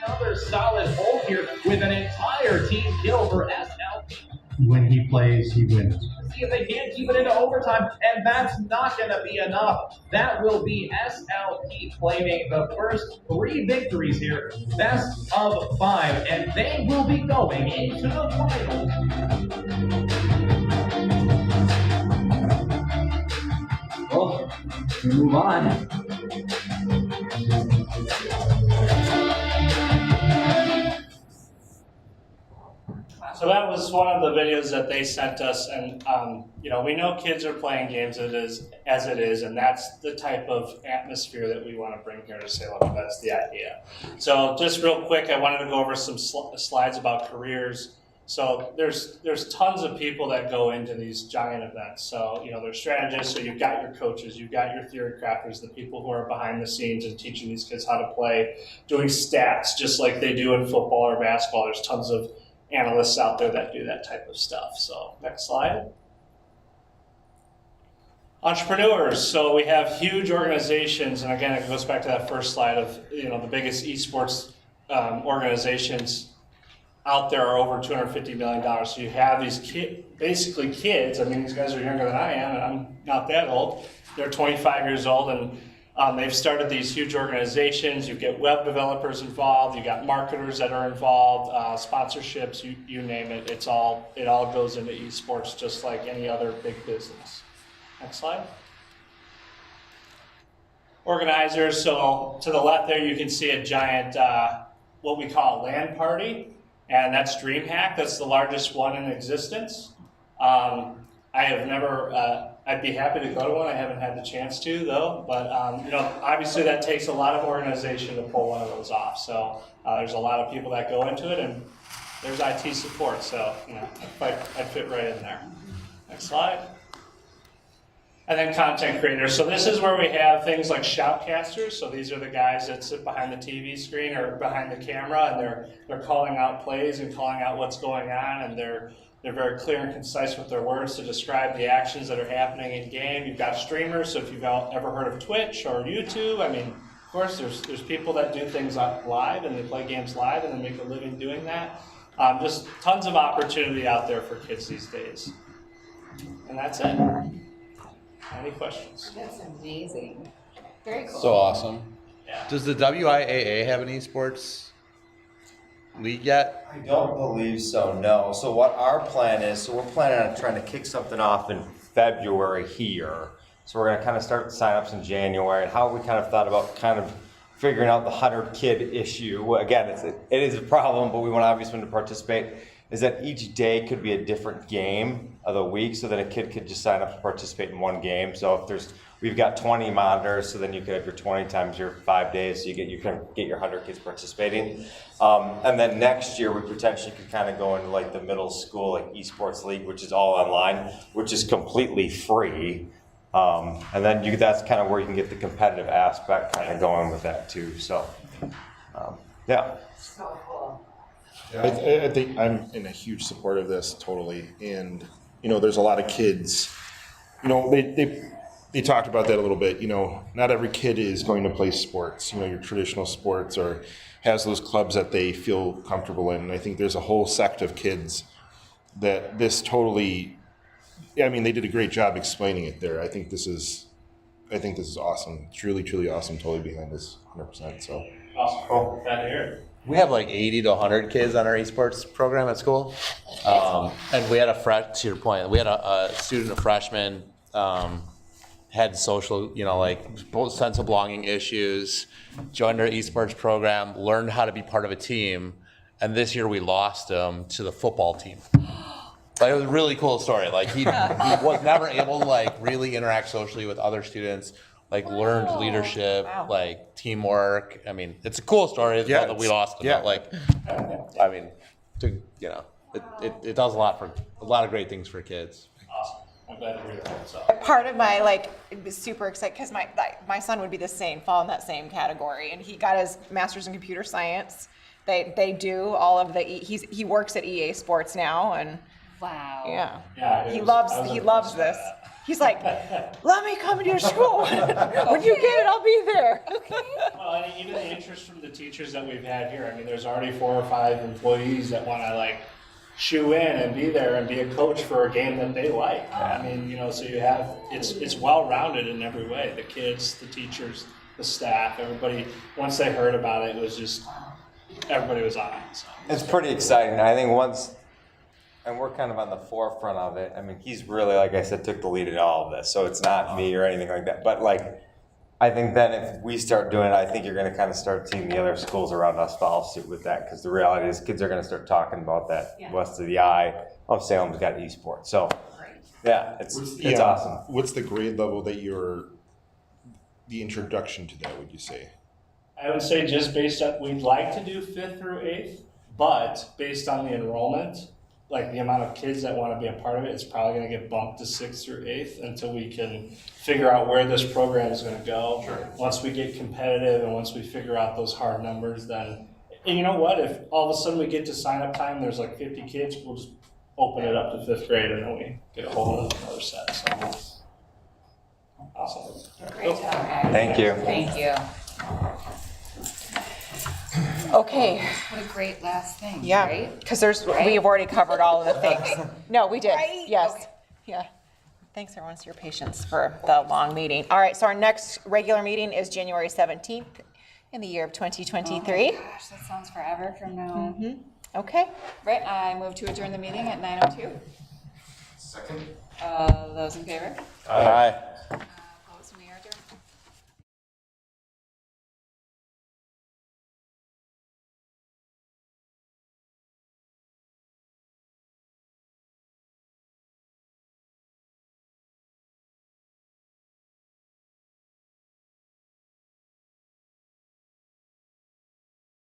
Another solid hold here with an entire team kill for SLP. When he plays, he wins. See if they can keep it into overtime, and that's not going to be enough. That will be SLP claiming the first 3 victories here, best of 5, and they will be going into the finals. Well, we move on. So that was one of the videos that they sent us, and you know, we know kids are playing games as it is, and that's the type of atmosphere that we want to bring here to Salem. That's the idea. So just real quick, I wanted to go over some slides about careers. So there's tons of people that go into these giant events. So, you know, there's strategists, so you've got your coaches, you've got your theory crafters, the people who are behind the scenes and teaching these kids how to play, doing stats just like they do in football or basketball. There's tons of analysts out there that do that type of stuff. So next slide. Entrepreneurs. So we have huge organizations, and again, it goes back to that first slide of, you know, the biggest esports organizations out there are over $250 million. So you have these basically kids. I mean, these guys are younger than I am, and I'm not that old. They're 25 years old, and they've started these huge organizations. You get web developers involved. You got marketers that are involved, sponsorships. You name it. It all goes into esports, just like any other big business. Next slide. Organizers. So to the left there, you can see a giant, what we call a LAN party. And that's DreamHack. That's the largest one in existence. I have never, I'd be happy to go to one. I haven't had the chance to, though. But, you know, obviously that takes a lot of organization to pull one of those off. So there's a lot of people that go into it, and there's IT support. So, you know, I'd fit right in there. Next slide. And then content creators. So this is where we have things like shoutcasters. So these are the guys that sit behind the TV screen or behind the camera, and they're calling out plays and calling out what's going on, and they're very clear and concise with their words to describe the actions that are happening in game. You've got streamers. So if you've ever heard of Twitch or YouTube, I mean, of course, there's people that do things live, and they play games live, and they make a living doing that. Just tons of opportunity out there for kids these days. And that's it. Any questions? That's amazing. Very cool. So awesome. Yeah. Does the WIAA have an esports league yet? I don't believe so, no. So what our plan is, so we're planning on trying to kick something off in February here. So we're going to kind of start signups in January, and how we kind of thought about kind of figuring out the 100-kid issue. Again, it is a problem, but we want obviously to participate. Is that each day could be a different game of the week, so that a kid could just sign up to participate in one game. So if we've got 20 monitors, so then you could have your 20 times your 5 days, so you can get your 100 kids participating. And then next year we potentially could kind of go into like the middle school like esports league, which is all online, which is completely free. And then that's kind of where you can get the competitive aspect kind of going with that too. So, yeah. So cool. I think I'm in a huge support of this totally. And, there's a lot of kids, they talked about that a little bit. Not every kid is going to play sports, your traditional sports, or has those clubs that they feel comfortable in. And I think there's a whole sect of kids that this totally, they did a great job explaining it there. I think this is awesome. Truly, truly awesome. Totally behind this 100%. So Awesome. Cool. Glad to hear it. We have like 80 to 100 kids on our esports program at school. And we had to your point, we had a student, a freshman, had social, both sense of belonging issues, joined our esports program, learned how to be part of a team. And this year we lost him to the football team. Like, it was a really cool story. Like he was never able to really interact socially with other students. Learned leadership, teamwork. It's a cool story. It's not that we lost him, but it does a lot of great things for kids. Awesome. I'm glad to hear that. So. Part of my super excited because my son would be the same, fall in that same category, and he got his master's in computer science. They do all of he works at EA Sports now, and wow, yeah, he loves this. He's like, let me come to your school. When you get it, I'll be there. Well, and even the interest from the teachers that we've had here. There's already 4 or 5 employees that want to shoe in and be there and be a coach for a game that they like. So you have it's well rounded in every way. The kids, the teachers, the staff, everybody. Once they heard about it, it was just everybody was on it. So. It's pretty exciting. I think and we're kind of on the forefront of it. He's really, like I said, took the lead in all of this. So it's not me or anything like that. But I think then if we start doing it, I think you're going to kind of start seeing the other schools around us follow suit with that. Because the reality is kids are going to start talking about that west of the eye. Oh, Salem's got esports. So yeah, it's awesome. What's the grade level that the introduction to that, would you say? I would say just based on, we'd like to do 5th through 8th, but based on the enrollment, the amount of kids that want to be a part of it, it's probably going to get bumped to 6th through 8th until we can figure out where this program is going to go. Sure. Once we get competitive and once we figure out those hard numbers, then, and you know what, if all of a sudden we get to sign up time, there's 50 kids, we'll just open it up to 5th grade and then we get a hold of another set. So, awesome. Great job. Thank you. Thank you. Okay. What a great last thing. Yeah, right? because we've already covered all of the things. No, we did. Right? Yes. Okay. Yeah. Thanks everyone for your patience for the long meeting. All right, so our next regular meeting is January 17th in the year of 2023. Oh my gosh, that sounds forever from now. Okay. Right, I move to adjourn the meeting at 9:02. Second. Those in favor? Aye.